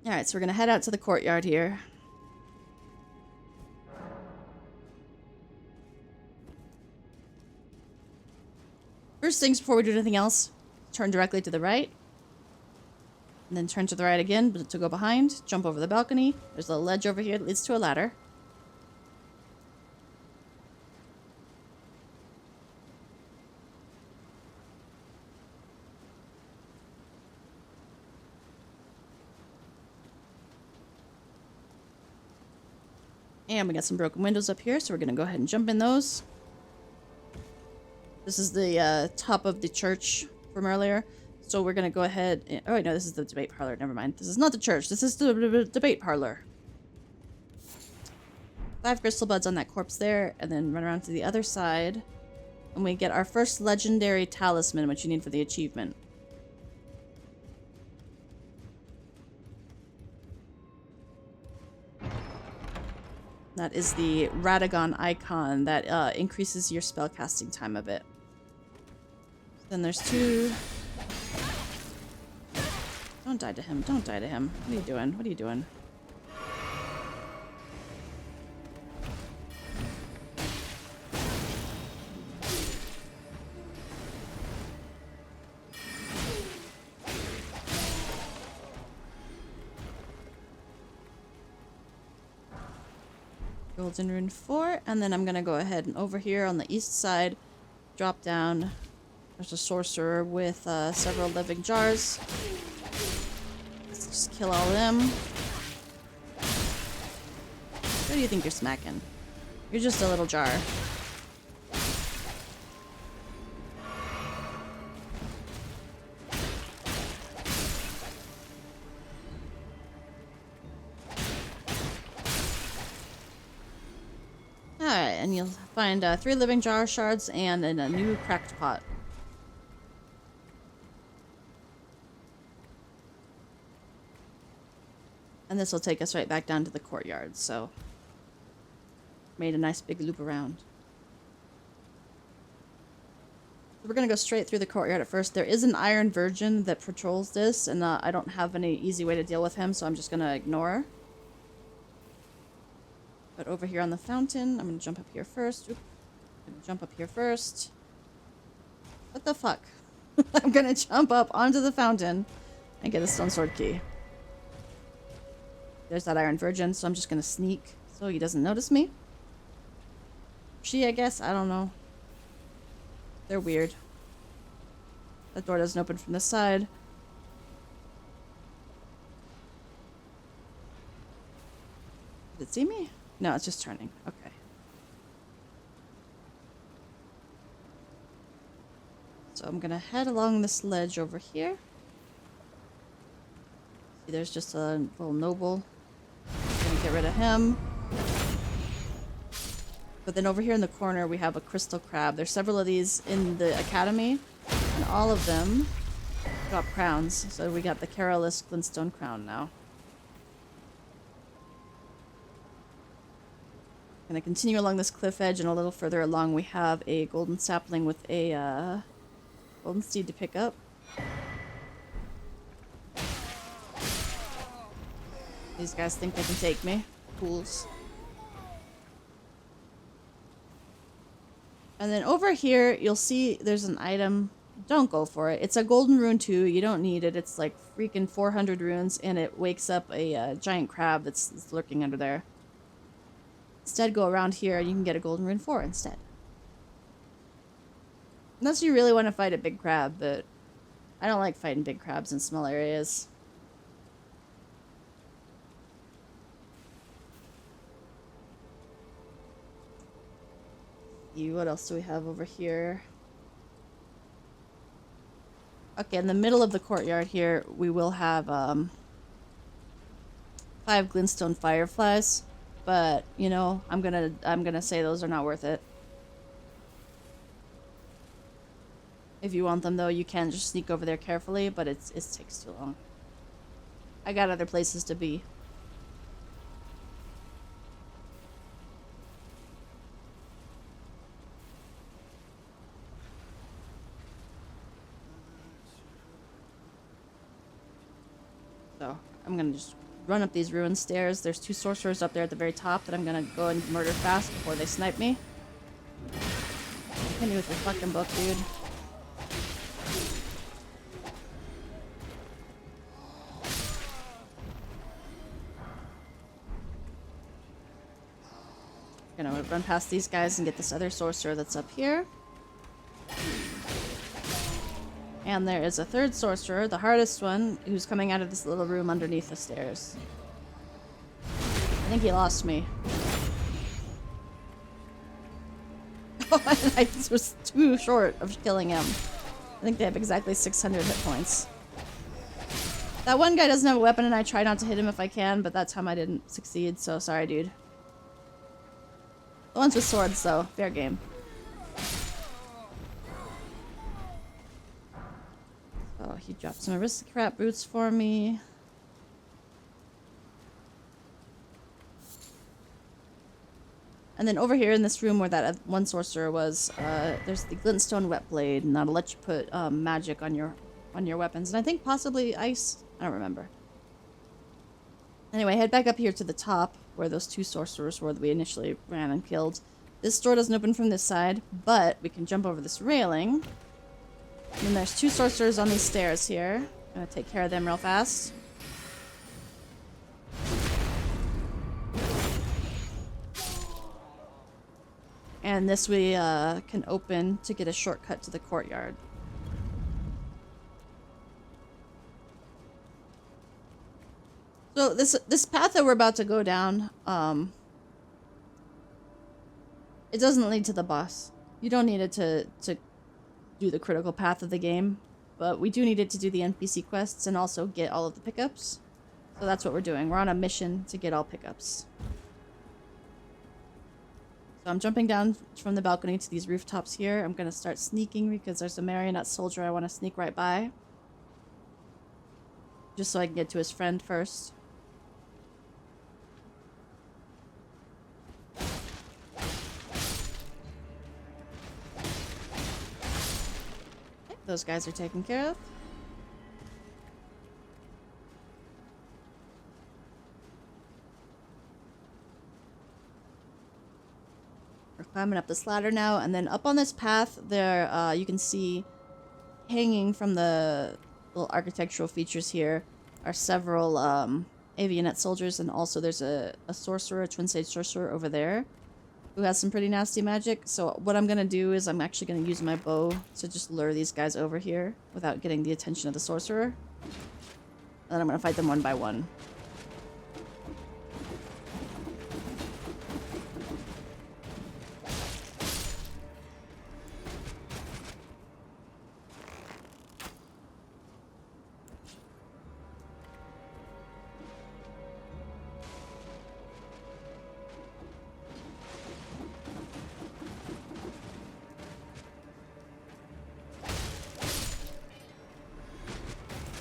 Alright, so we're going to head out to the courtyard here. First things before we do anything else, turn directly to the right. And then turn to the right again but to go behind. Jump over the balcony. There's a ledge over here that leads to a ladder. And we got some broken windows up here, so we're going to go ahead and jump in those. This is the top of the church from earlier. So we're going to go ahead and... Oh, wait, no, this is the debate parlor. Never mind. This is not the church. This is the debate parlor. 5 crystal buds on that corpse there, and then run around to the other side. And we get our first legendary talisman, which you need for the achievement. That is the Radagon icon that increases your spellcasting time a bit. Then there's 2... Don't die to him. Don't die to him. What are you doing? What are you doing? Golden Rune 4, and then I'm gonna go ahead and over here on the east side, drop down. There's a sorcerer with several living jars. Let's just kill all of them. Who do you think you're smacking? You're just a little jar. Alright, and you'll find 3 living jar shards and then a new cracked pot. And this will take us right back down to the courtyard, so... Made a nice big loop around. So we're gonna go straight through the courtyard at first. There is an Iron Virgin that patrols this, and I don't have any easy way to deal with him, so I'm just gonna ignore. But over here on the fountain, I'm gonna jump up here first. Oop. I'm gonna jump up here first. What the fuck? I'm gonna jump up onto the fountain and get a stone sword key. There's that Iron Virgin, so I'm just gonna sneak so he doesn't notice me. She, I guess, I don't know. They're weird. That door doesn't open from this side. Did it see me? No, it's just turning. Okay. So I'm gonna head along this ledge over here. See, there's just a little noble. Gonna get rid of him. But then over here in the corner we have a crystal crab. There's several of these in the academy, and all of them drop crowns. So we got the Carolus Glintstone crown now. Gonna continue along this cliff edge, and a little further along we have a golden sapling with a golden seed to pick up. These guys think they can take me. Fools. And then over here, you'll see there's an item. Don't go for it. It's a golden rune too. You don't need it. It's like freaking 400 runes, and it wakes up a giant crab that's lurking under there. Instead, go around here, and you can get a golden rune 4 instead. Unless you really want to fight a big crab, but I don't like fighting big crabs in small areas. What else do we have over here? Okay, in the middle of the courtyard here, we will have 5 glintstone fireflies, but you know, I'm gonna say those are not worth it. If you want them though, you can just sneak over there carefully, but it takes too long. I got other places to be. So, I'm gonna just run up these ruined stairs. There's 2 sorcerers up there at the very top that I'm gonna go and murder fast before they snipe me. Hit me with your fucking book, dude. Gonna run past these guys and get this other sorcerer that's up here. And there is a 3rd sorcerer, the hardest one, who's coming out of this little room underneath the stairs. I think he lost me. I was too short of killing him. I think they have exactly 600 hit points. That one guy doesn't have a weapon and I try not to hit him if I can, but that time I didn't succeed, so sorry, dude. The ones with swords, though. Fair game. Oh, he dropped some aristocrat boots for me. And then over here in this room where that one sorcerer was, there's the Glintstone wet blade, and that'll let you put magic on your weapons, and I think possibly ice. I don't remember. Anyway, head back up here to the top where those 2 sorcerers were that we initially ran and killed. This door doesn't open from this side, but we can jump over this railing. And then there's 2 sorcerers on these stairs here. I'm gonna take care of them real fast. And this we can open to get a shortcut to the courtyard. So this path that we're about to go down, it doesn't lead to the boss. You don't need it to do the critical path of the game, but we do need it to do the NPC quests and also get all of the pickups. So that's what we're doing. We're on a mission to get all pickups. So I'm jumping down from the balcony to these rooftops here. I'm going to start sneaking because there's a marionette soldier I want to sneak right by. Just so I can get to his friend first. Okay, those guys are taken care of. We're climbing up this ladder now, and then up on this path there, you can see hanging from the little architectural features here are several avionette soldiers, and also there's a sorcerer, a twin-stage sorcerer over there who has some pretty nasty magic. So what I'm going to do is I'm actually going to use my bow to just lure these guys over here without getting the attention of the sorcerer. And then I'm going to fight them one by one.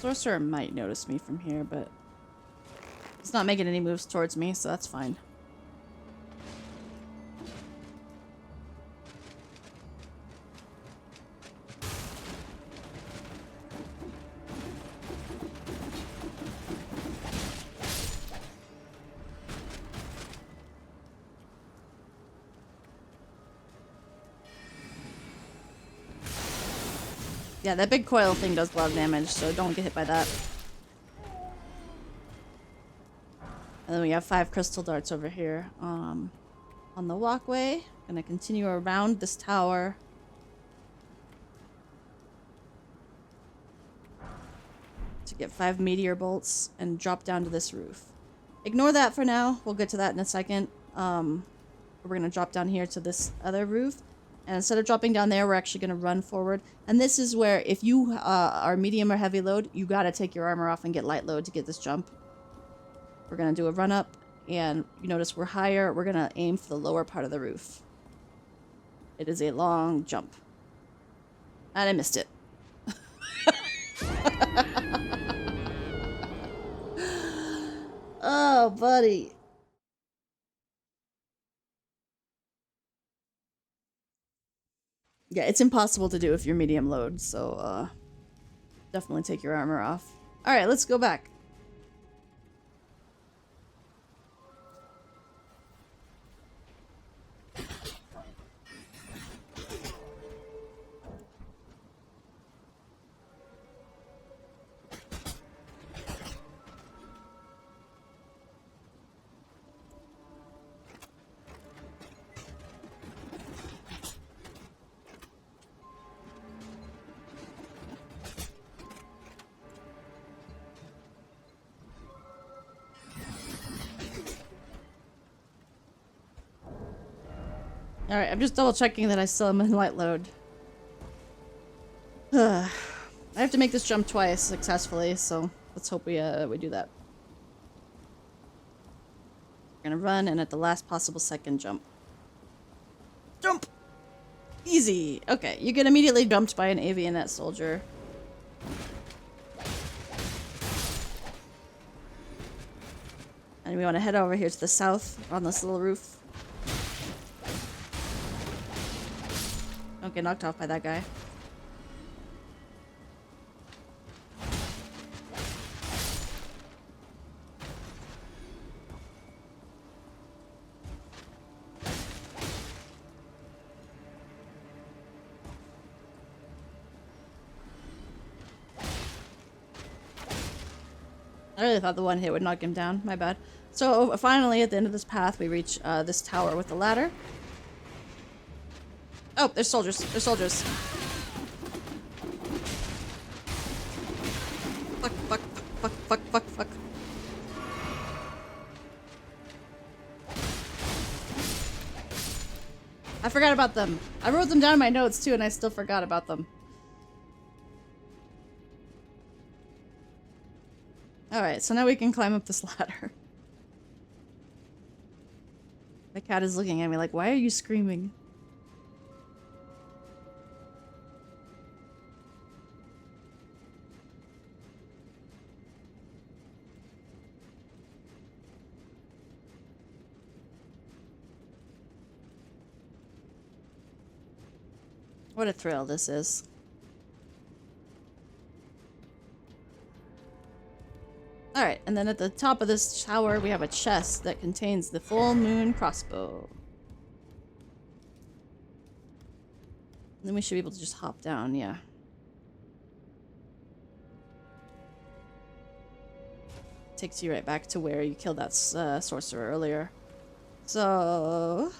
Sorcerer might notice me from here, but he's not making any moves towards me, so that's fine. Yeah, that big coil thing does a lot of damage, so don't get hit by that. And then we have 5 crystal darts over here on the walkway. Gonna continue around this tower. To get 5 meteor bolts and drop down to this roof. Ignore that for now. We'll get to that in a second. We're gonna drop down here to this other roof. And instead of dropping down there, we're actually going to run forward. And this is where, if you are medium or heavy load, you got to take your armor off and get light load to get this jump. We're going to do a run up. And you notice we're higher. We're going to aim for the lower part of the roof. It is a long jump. And I missed it. Oh, buddy. Yeah, it's impossible to do if you're medium load, so definitely take your armor off. Alright, let's go back. Alright, I'm just double checking that I still am in light load. I have to make this jump twice successfully, so let's hope we do that. We're gonna run and at the last possible second jump. Jump! Easy! Okay, you get immediately jumped by an avianet soldier. And we want to head over here to the south on this little roof. Don't get knocked off by that guy. I really thought the one hit would knock him down. My bad. So finally, at the end of this path, we reach this tower with the ladder. Oh, there's soldiers. There's soldiers. Fuck, fuck, fuck, fuck, fuck, fuck. I forgot about them. I wrote them down in my notes too, and I still forgot about them. Alright, so now we can climb up this ladder. The cat is looking at me like, why are you screaming? What a thrill this is. Alright, and then at the top of this tower we have a chest that contains the full moon crossbow. And then we should be able to just hop down, yeah. Takes you right back to where you killed that sorcerer earlier. So...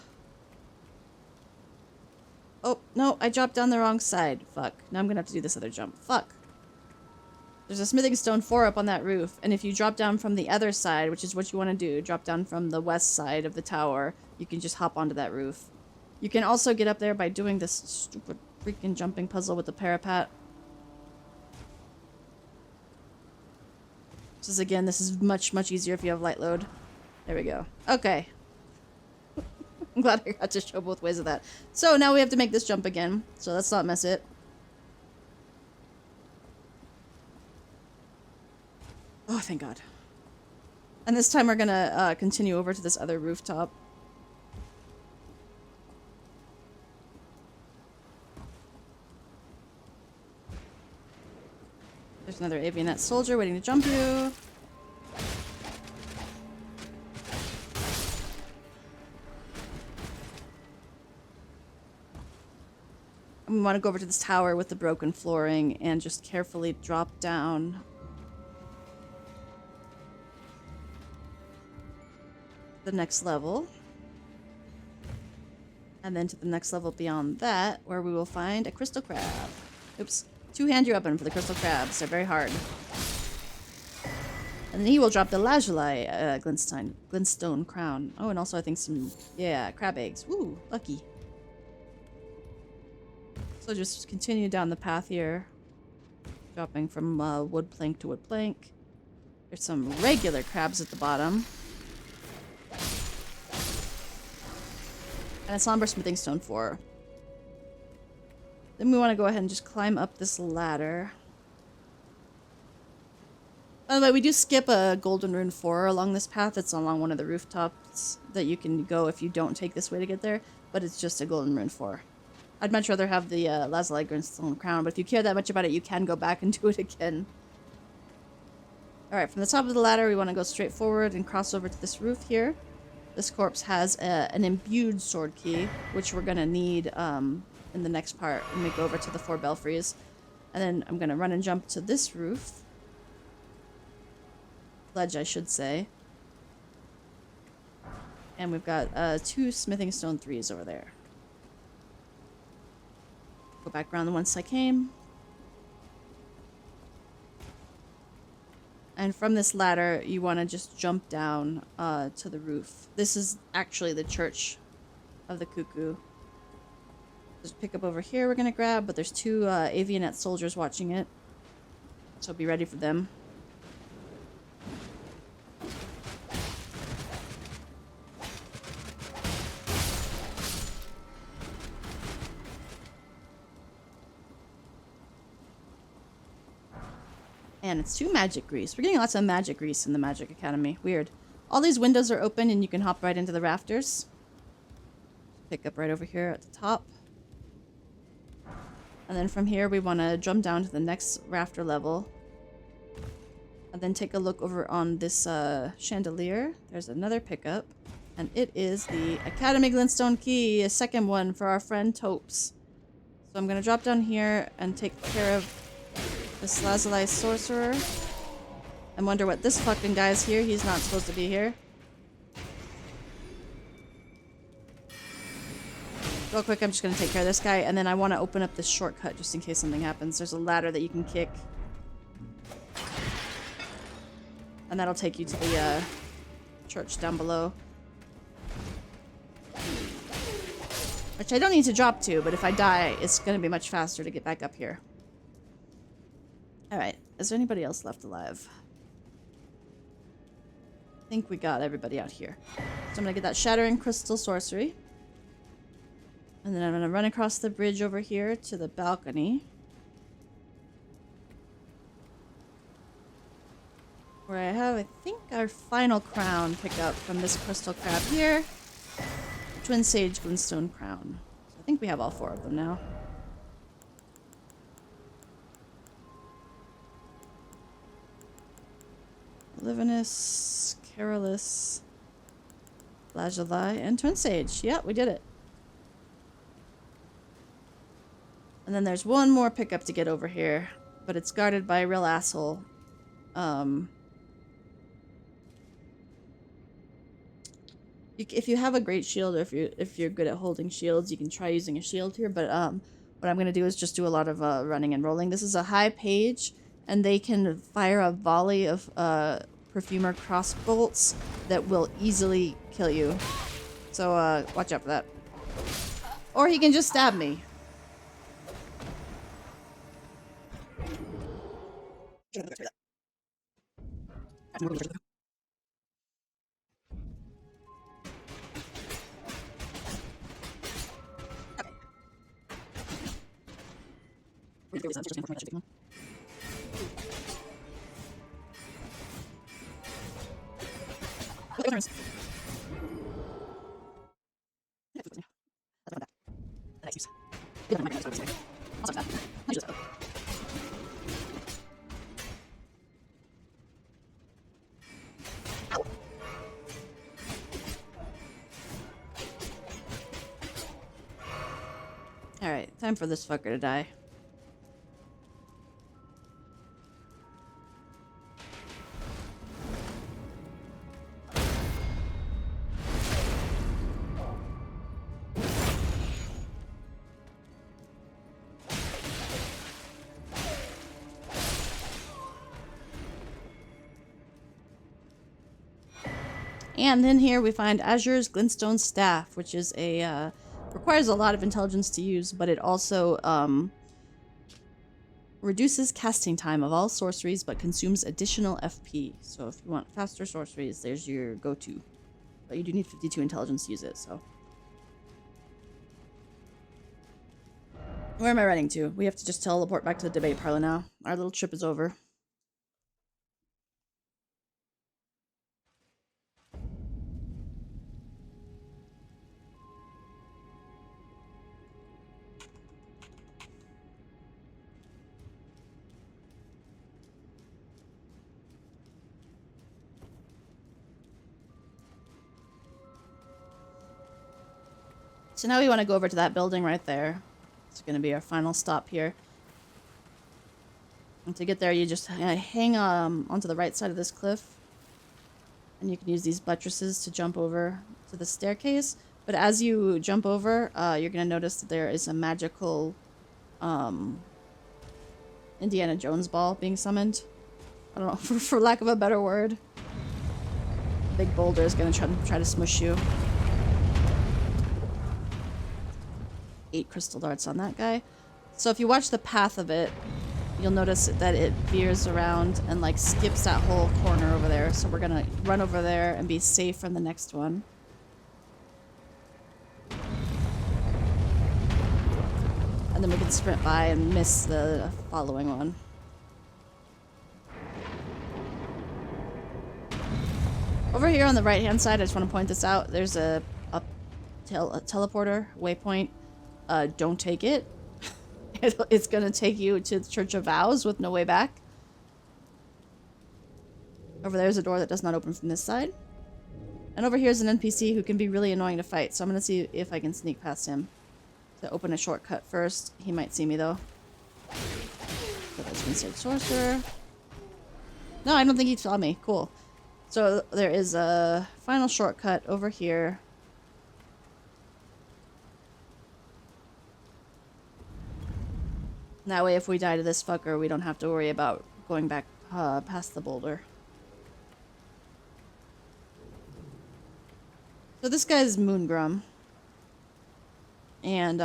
Oh, no, I dropped down the wrong side. Fuck. Now I'm gonna have to do this other jump. Fuck. There's a smithing stone 4 up on that roof, and if you drop down from the other side, which is what you want to do, drop down from the west side of the tower, you can just hop onto that roof. You can also get up there by doing this stupid freaking jumping puzzle with the parapet. This is much, much easier if you have light load. There we go. Okay. I'm glad I got to show both ways of that. So now we have to make this jump again, so let's not mess it. Oh, thank God. And this time we're gonna continue over to this other rooftop. There's another avianet soldier waiting to jump you. We want to go over to this tower with the broken flooring and just carefully drop down. The next level. And then to the next level beyond that, where we will find a crystal crab. Oops. Two-hand your weapon for the crystal crabs. They're very hard. And then he will drop the lazuli glintstone crown. Oh, and also I think some, yeah, crab eggs. Woo, lucky. So just continue down the path here. Dropping from wood plank to wood plank. There's some regular crabs at the bottom. And a somber smithing stone 4. Then we want to go ahead and just climb up this ladder. By the way, we do skip a Golden Rune 4 along this path. It's along one of the rooftops that you can go if you don't take this way to get there, but it's just a Golden Rune 4. I'd much rather have the Lazuli Glintstone crown, but if you care that much about it, you can go back and do it again. Alright, from the top of the ladder, we want to go straight forward and cross over to this roof here. This corpse has an imbued sword key, which we're going to need in the next part when we go over to the 4 belfries. And then I'm going to run and jump to this roof. Ledge, I should say. And we've got 2 smithing stone 3s over there. Go back around the one I came. And from this ladder, you want to just jump down to the roof. This is actually the Church of the Cuckoo. There's a pickup over here we're going to grab, but there's 2 Avionet soldiers watching it. So be ready for them. And it's 2 magic grease. We're getting lots of magic grease in the Magic Academy. Weird. All these windows are open and you can hop right into the rafters. Pick up right over here at the top. And then from here we want to jump down to the next rafter level. And then take a look over on this chandelier. There's another pickup. And it is the Academy Glintstone key, a second one for our friend Topes. So I'm going to drop down here and take care of this Lazuli sorcerer. And wonder what this fucking guy's here. He's not supposed to be here. Real quick, I'm just going to take care of this guy. And then I want to open up this shortcut just in case something happens. There's a ladder that you can kick. And that'll take you to the church down below. Which I don't need to drop to, but if I die, it's going to be much faster to get back up here. Alright, is there anybody else left alive? I think we got everybody out here. So I'm going to get that Shattering Crystal Sorcery. And then I'm going to run across the bridge over here to the balcony. Where I have, I think, our final crown pickup from this crystal crab here. Twin Sage Glintstone crown. So I think we have all 4 of them now. Livinus, Carolus, Lazuli, and Twin Sage. Yeah, we did it. And then there's one more pickup to get over here, but it's guarded by a real asshole. If you have a great shield, or if you're good at holding shields, you can try using a shield here. But what I'm gonna do is just do a lot of running and rolling. This is a high page, and they can fire a volley of perfumer cross bolts that will easily kill you. So watch out for that. Or he can just stab me. Alright, time for this fucker to die. And then here we find Azure's Glintstone Staff, which is a requires a lot of intelligence to use, but it also reduces casting time of all sorceries, but consumes additional FP. So if you want faster sorceries, there's your go-to. But you do need 52 intelligence to use it, so. Where am I running to? We have to just teleport back to the debate parlor now. Our little trip is over. So now we want to go over to that building right there. It's going to be our final stop here. And to get there, you just hang onto the right side of this cliff. And you can use these buttresses to jump over to the staircase. But as you jump over, you're going to notice that there is a magical Indiana Jones ball being summoned. I don't know, for lack of a better word. A big boulder is going to try to smush you. 8 crystal darts on that guy. So if you watch the path of it, you'll notice that it veers around and like skips that whole corner over there. So we're gonna run over there and be safe from the next one. And then we can sprint by and miss the following one. Over here on the right hand side, I just want to point this out. There's a teleporter waypoint. Don't take it. It's gonna take you to the Church of Vows with no way back. Over there's a door that does not open from this side. And over here is an NPC who can be really annoying to fight, so I'm gonna see if I can sneak past him. To open a shortcut first. He might see me though. So that's Concealed Sorcerer. No, I don't think he saw me. Cool. So there is a final shortcut over here. That way, if we die to this fucker, we don't have to worry about going back past the boulder. So this guy's Moongrum. And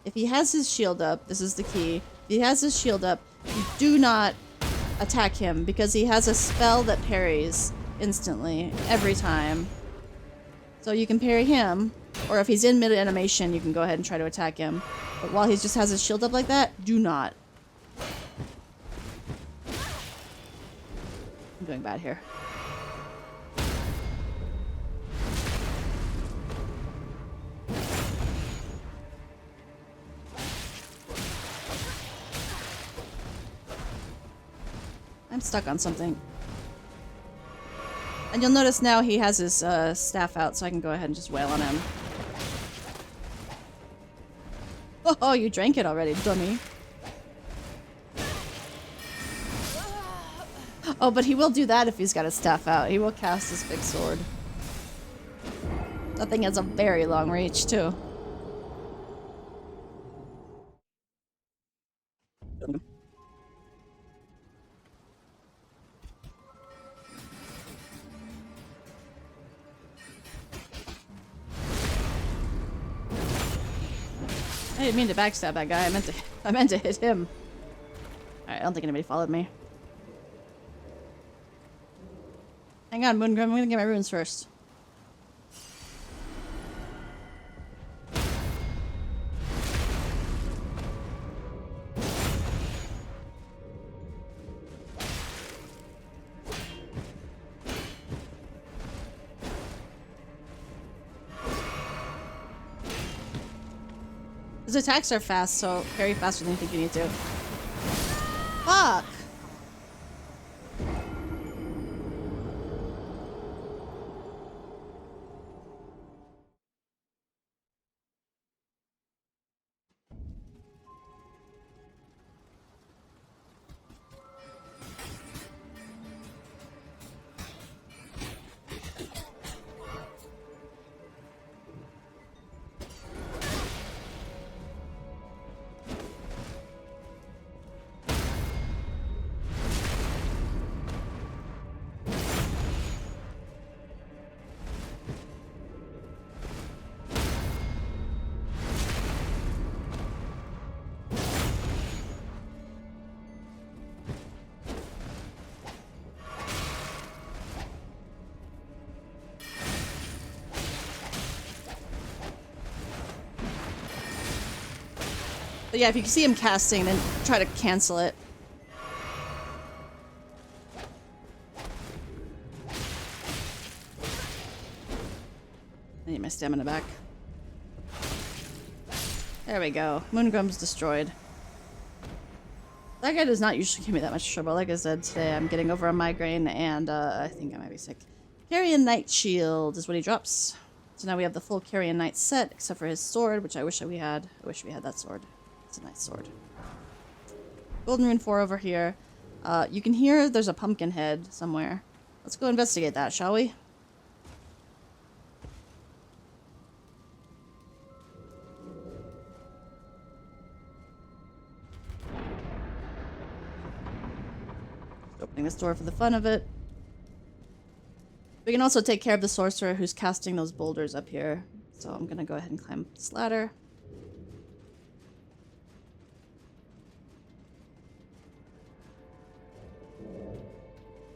if he has his shield up, this is the key. If he has his shield up, you do not attack him because he has a spell that parries instantly every time. So you can parry him, or if he's in mid-animation, you can go ahead and try to attack him. But while he just has his shield up like that, do not. I'm doing bad here. I'm stuck on something. And you'll notice now he has his staff out, so I can go ahead and just wail on him. Oh, you drank it already, dummy. Oh, but he will do that if he's got his staff out. He will cast his big sword. That thing has a very long reach, too. I didn't mean to backstab that guy. I meant to hit him. Alright, I don't think anybody followed me. Hang on, Moongrum. I'm gonna get my runes first. His attacks are fast, so parry faster than you think you need to. Fuck! But yeah, if you can see him casting, then try to cancel it. I need my stamina back. There we go. Moongrum's destroyed. That guy does not usually give me that much trouble. Like I said, today I'm getting over a migraine and I think I might be sick. Carry a Night Shield is what he drops. So now we have the full Carrion Knight set, except for his sword, which I wish we had. I wish we had that sword. It's a nice sword. Golden Rune 4 over here. You can hear there's a pumpkin head somewhere. Let's go investigate that, shall we? Opening this door for the fun of it. We can also take care of the sorcerer who's casting those boulders up here. So I'm gonna go ahead and climb up this ladder.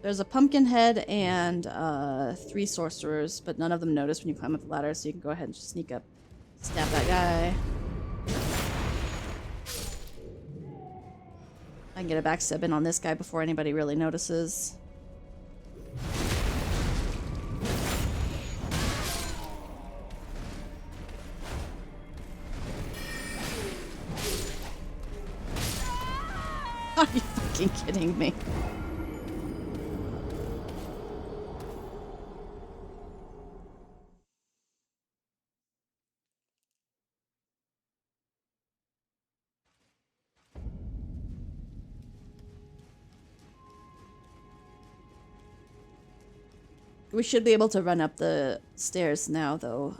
There's a pumpkin head and 3 sorcerers, but none of them notice when you climb up the ladder, so you can go ahead and just sneak up, stab that guy. I can get a backstab in on this guy before anybody really notices. Are you fucking kidding me? We should be able to run up the stairs now, though,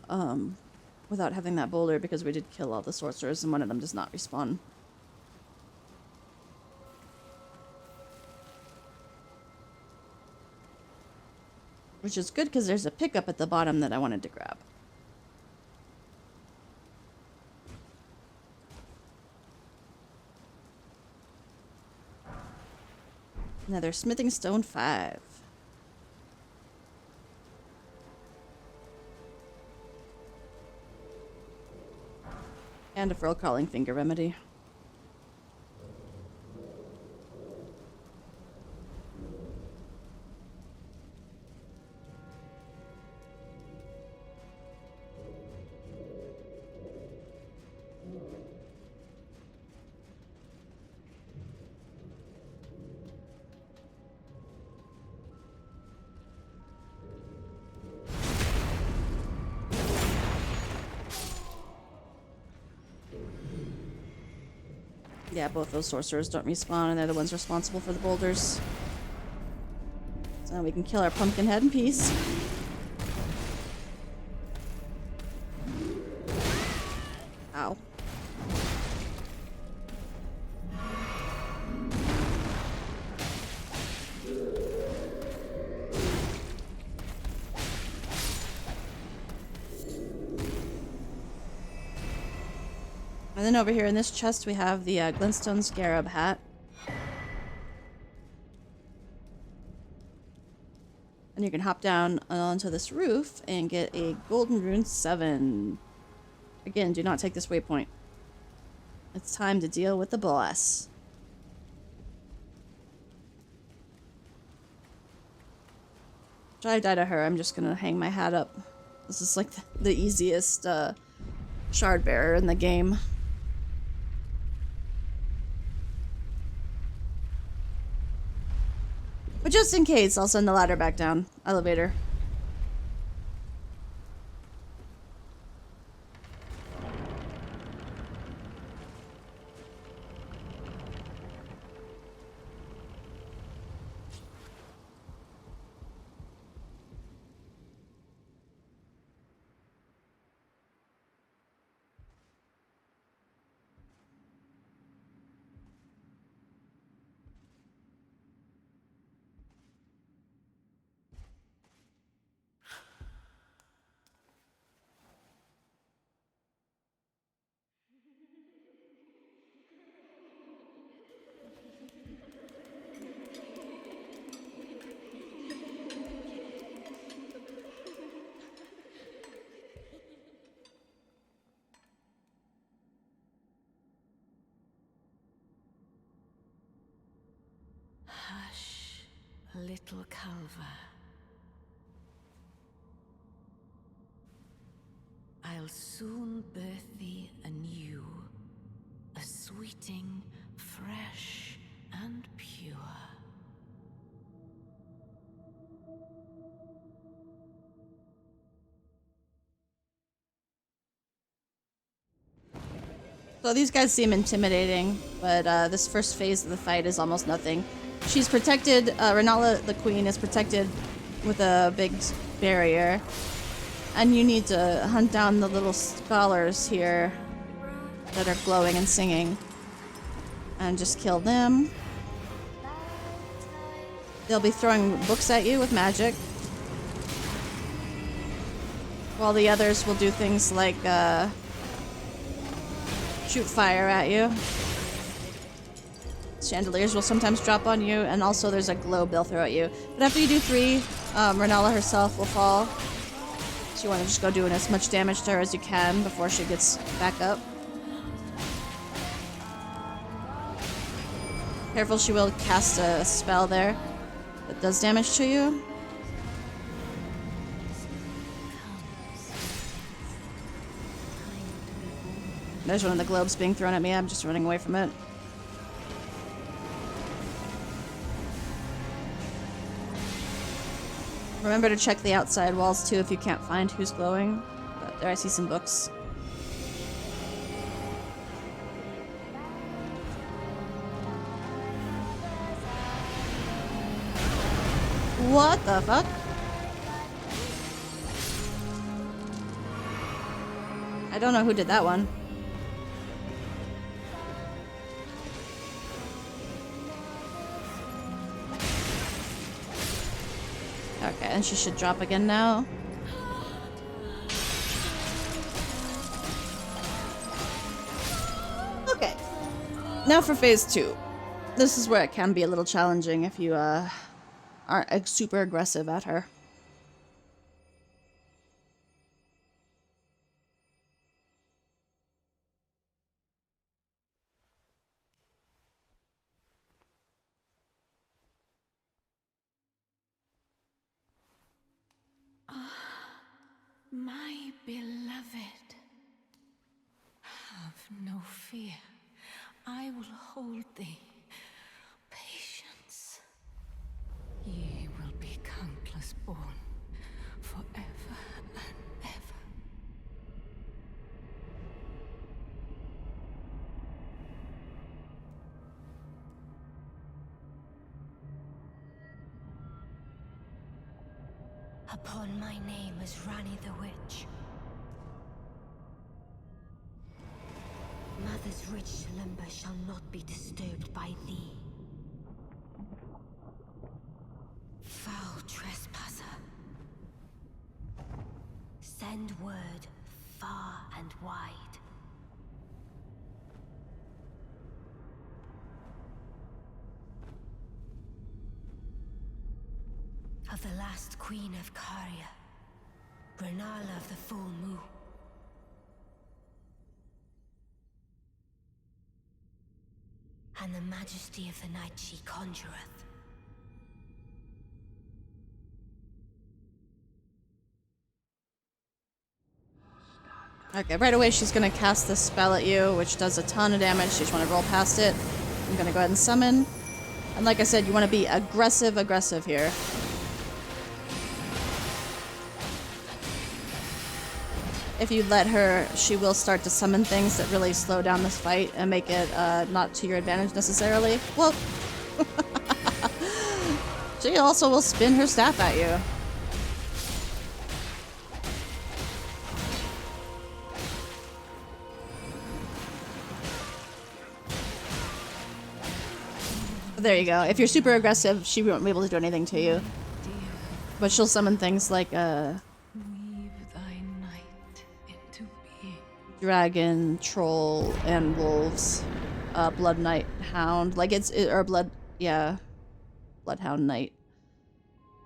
without having that boulder, because we did kill all the sorcerers and one of them does not respawn. Which is good, because there's a pickup at the bottom that I wanted to grab. Another smithing stone 5. And a frill crawling finger remedy. Yeah, both those sorcerers don't respawn, and they're the ones responsible for the boulders. So now we can kill our pumpkin head in peace. Ow. And then over here in this chest we have the Glintstone Scarab hat. And you can hop down onto this roof and get a Golden Rune 7. Again, do not take this waypoint. It's time to deal with the boss. After I die to her, I'm just gonna hang my hat up. This is like the easiest shard bearer in the game. But just in case, I'll send the ladder back down. Elevator. Hush, little Calva. I'll soon birth thee anew, a sweeting, fresh and pure. So these guys seem intimidating, but this first phase of the fight is almost nothing. She's protected, Rennala the queen is protected with a big barrier. And you need to hunt down the little scholars here that are glowing and singing. And just kill them. They'll be throwing books at you with magic. While the others will do things like, shoot fire at you. Chandeliers will sometimes drop on you, and also there's a globe they'll throw at you. But after you do 3, Rennala herself will fall. So you want to just go doing as much damage to her as you can before she gets back up. Careful, she will cast a spell there that does damage to you. There's one of the globes being thrown at me. I'm just running away from it. Remember to check the outside walls too if you can't find who's glowing. But there I see some books. What the fuck? I don't know who did that one. Okay, and she should drop again now. Okay. Now for phase 2. This is where it can be a little challenging if you aren't super aggressive at her. My beloved, have no fear. I will hold thee. Patience. Ye will be countless born, forever and ever. Upon my name is Rani the Witch. Mother's rich limber shall not be disturbed by thee. Foul trespasser. Send word far and wide. Of the last queen of Caria, Rennala of the full moon. And the majesty of the night she conjureth. Okay, right away she's gonna cast this spell at you, which does a ton of damage. You just want to roll past it. I'm gonna go ahead and summon. And like I said, you want to be aggressive here. If you let her, she will start to summon things that really slow down this fight and make it not to your advantage necessarily. Well, she also will spin her staff at you. There you go. If you're super aggressive, she won't be able to do anything to you. But she'll summon things like dragon, troll, and wolves. Blood Knight Hound. Like Bloodhound Knight.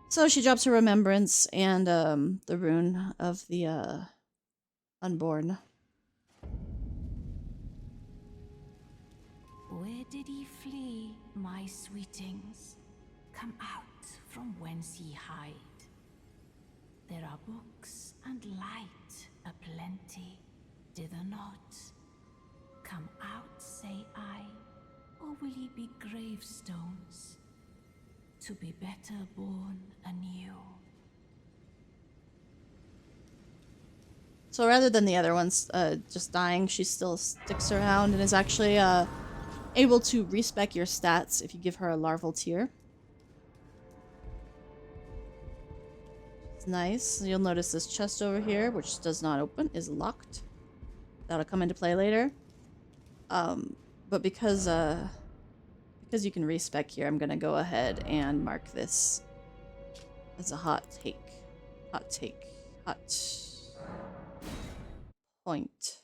So she drops her remembrance and the rune of the unborn. Where did ye flee, my sweetings? Come out from whence ye hide. There are books and light aplenty, dither not. Come out, say I, or will ye be gravestones, to be better born anew? So rather than the other ones just dying, she still sticks around and is actually able to respec your stats if you give her a larval tier. It's nice. You'll notice this chest over here, which does not open, is locked. That'll come into play later. But because you can respec here, I'm gonna go ahead and mark this as a hot take. Hot point.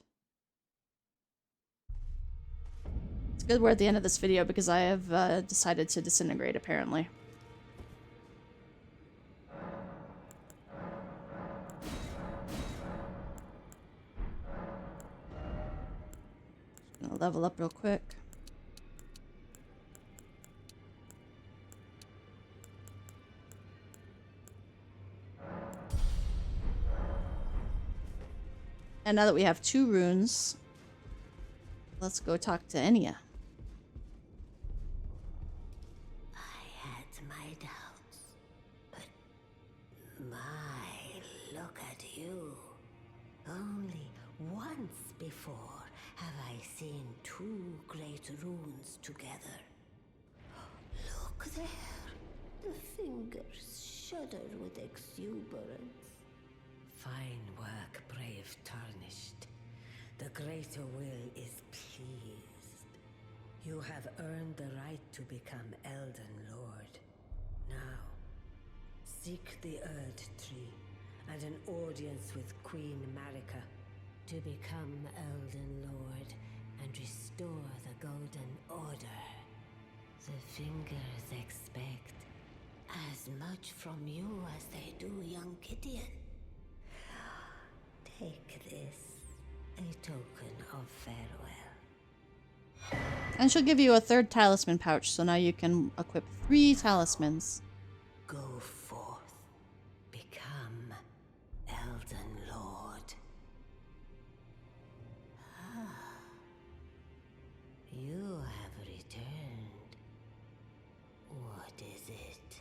It's good we're at the end of this video because I have decided to disintegrate apparently. Gonna level up real quick. And now that we have 2 runes, let's go talk to Enya. I had my doubts, but look at you. Only once before have I seen 2 great runes together. Look there. The fingers shudder with exuberance. Fine work, brave Tarnished. The greater will is pleased. You have earned the right to become Elden Lord. Now, seek the Erd Tree and an audience with Queen Marika to become Elden Lord and restore the Golden Order. The fingers expect as much from you as they do young Gideon. Take this, a token of farewell. And she'll give you a 3rd talisman pouch, so now you can equip 3 talismans. Go forth, become Elden Lord. You have returned. What is it?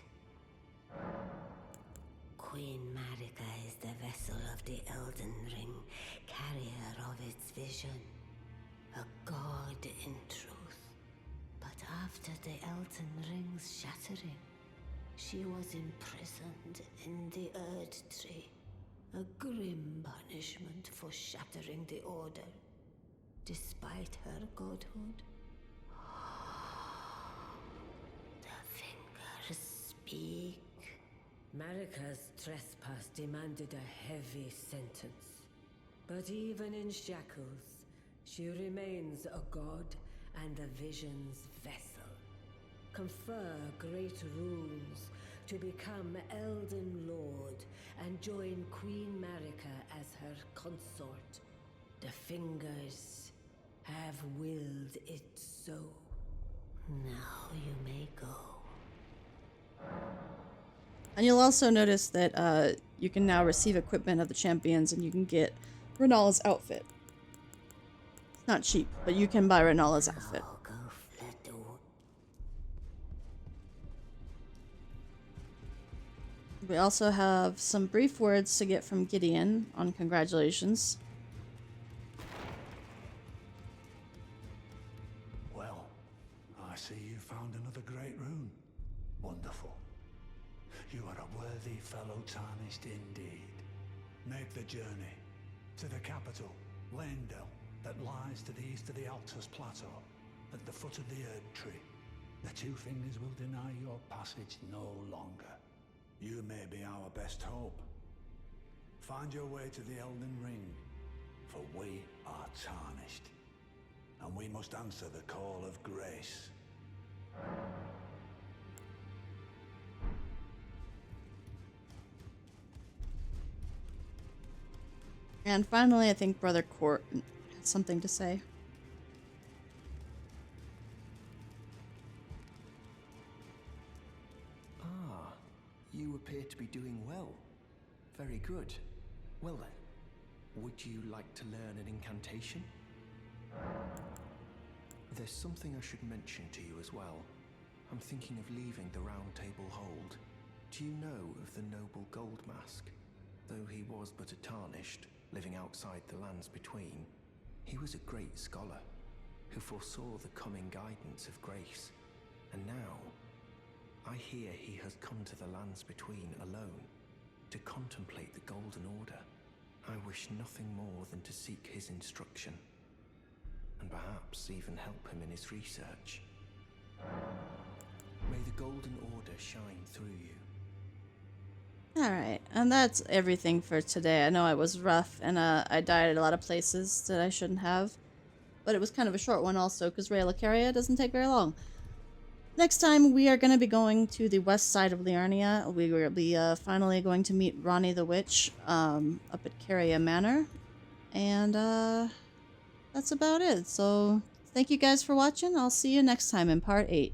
Queen Marika is the vessel of the Elden Ring, carrier of its vision. A god in truth. But after the Elden Ring's shattering, she was imprisoned in the Erd Tree. A grim punishment for shattering the Order, despite her godhood. The fingers speak. Marika's trespass demanded a heavy sentence. But even in shackles, she remains a god and the vision's vessel. Confer great runes to become Elden Lord and join Queen Marika as her consort. The fingers have willed it so. Now you may go. And you'll also notice that you can now receive equipment of the champions and you can get Rennala's outfit. It's not cheap, but you can buy Rennala's outfit. We also have some brief words to get from Gideon on congratulations. Well, I see you found another great rune. Wonderful. You are a worthy fellow Tarnished indeed. Make the journey to the capital, Leyndell, that lies to the east of the Altus Plateau, at the foot of the Erd Tree. The 2 fingers will deny your passage no longer. You may be our best hope. Find your way to the Elden Ring, for we are Tarnished, and we must answer the call of grace. And finally, I think Brother Court has something to say. You appear to be doing well. Very good. Well then, would you like to learn an incantation? There's something I should mention to you as well. I'm thinking of leaving the Round Table Hold. Do you know of the noble Gold Mask? Though he was but a Tarnished, living outside the lands between. He was a great scholar who foresaw the coming guidance of grace. And now, I hear he has come to the lands between alone to contemplate the Golden Order. I wish nothing more than to seek his instruction, and perhaps even help him in his research. May the Golden Order shine through you. Alright, and that's everything for today. I know it was rough, and I died at a lot of places that I shouldn't have. But it was kind of a short one also, because Raya Lucaria doesn't take very long. Next time, we are going to be going to the west side of Liurnia. We will be finally going to meet Ronnie the Witch up at Caria Manor. And that's about it. So, thank you guys for watching. I'll see you next time in part 8.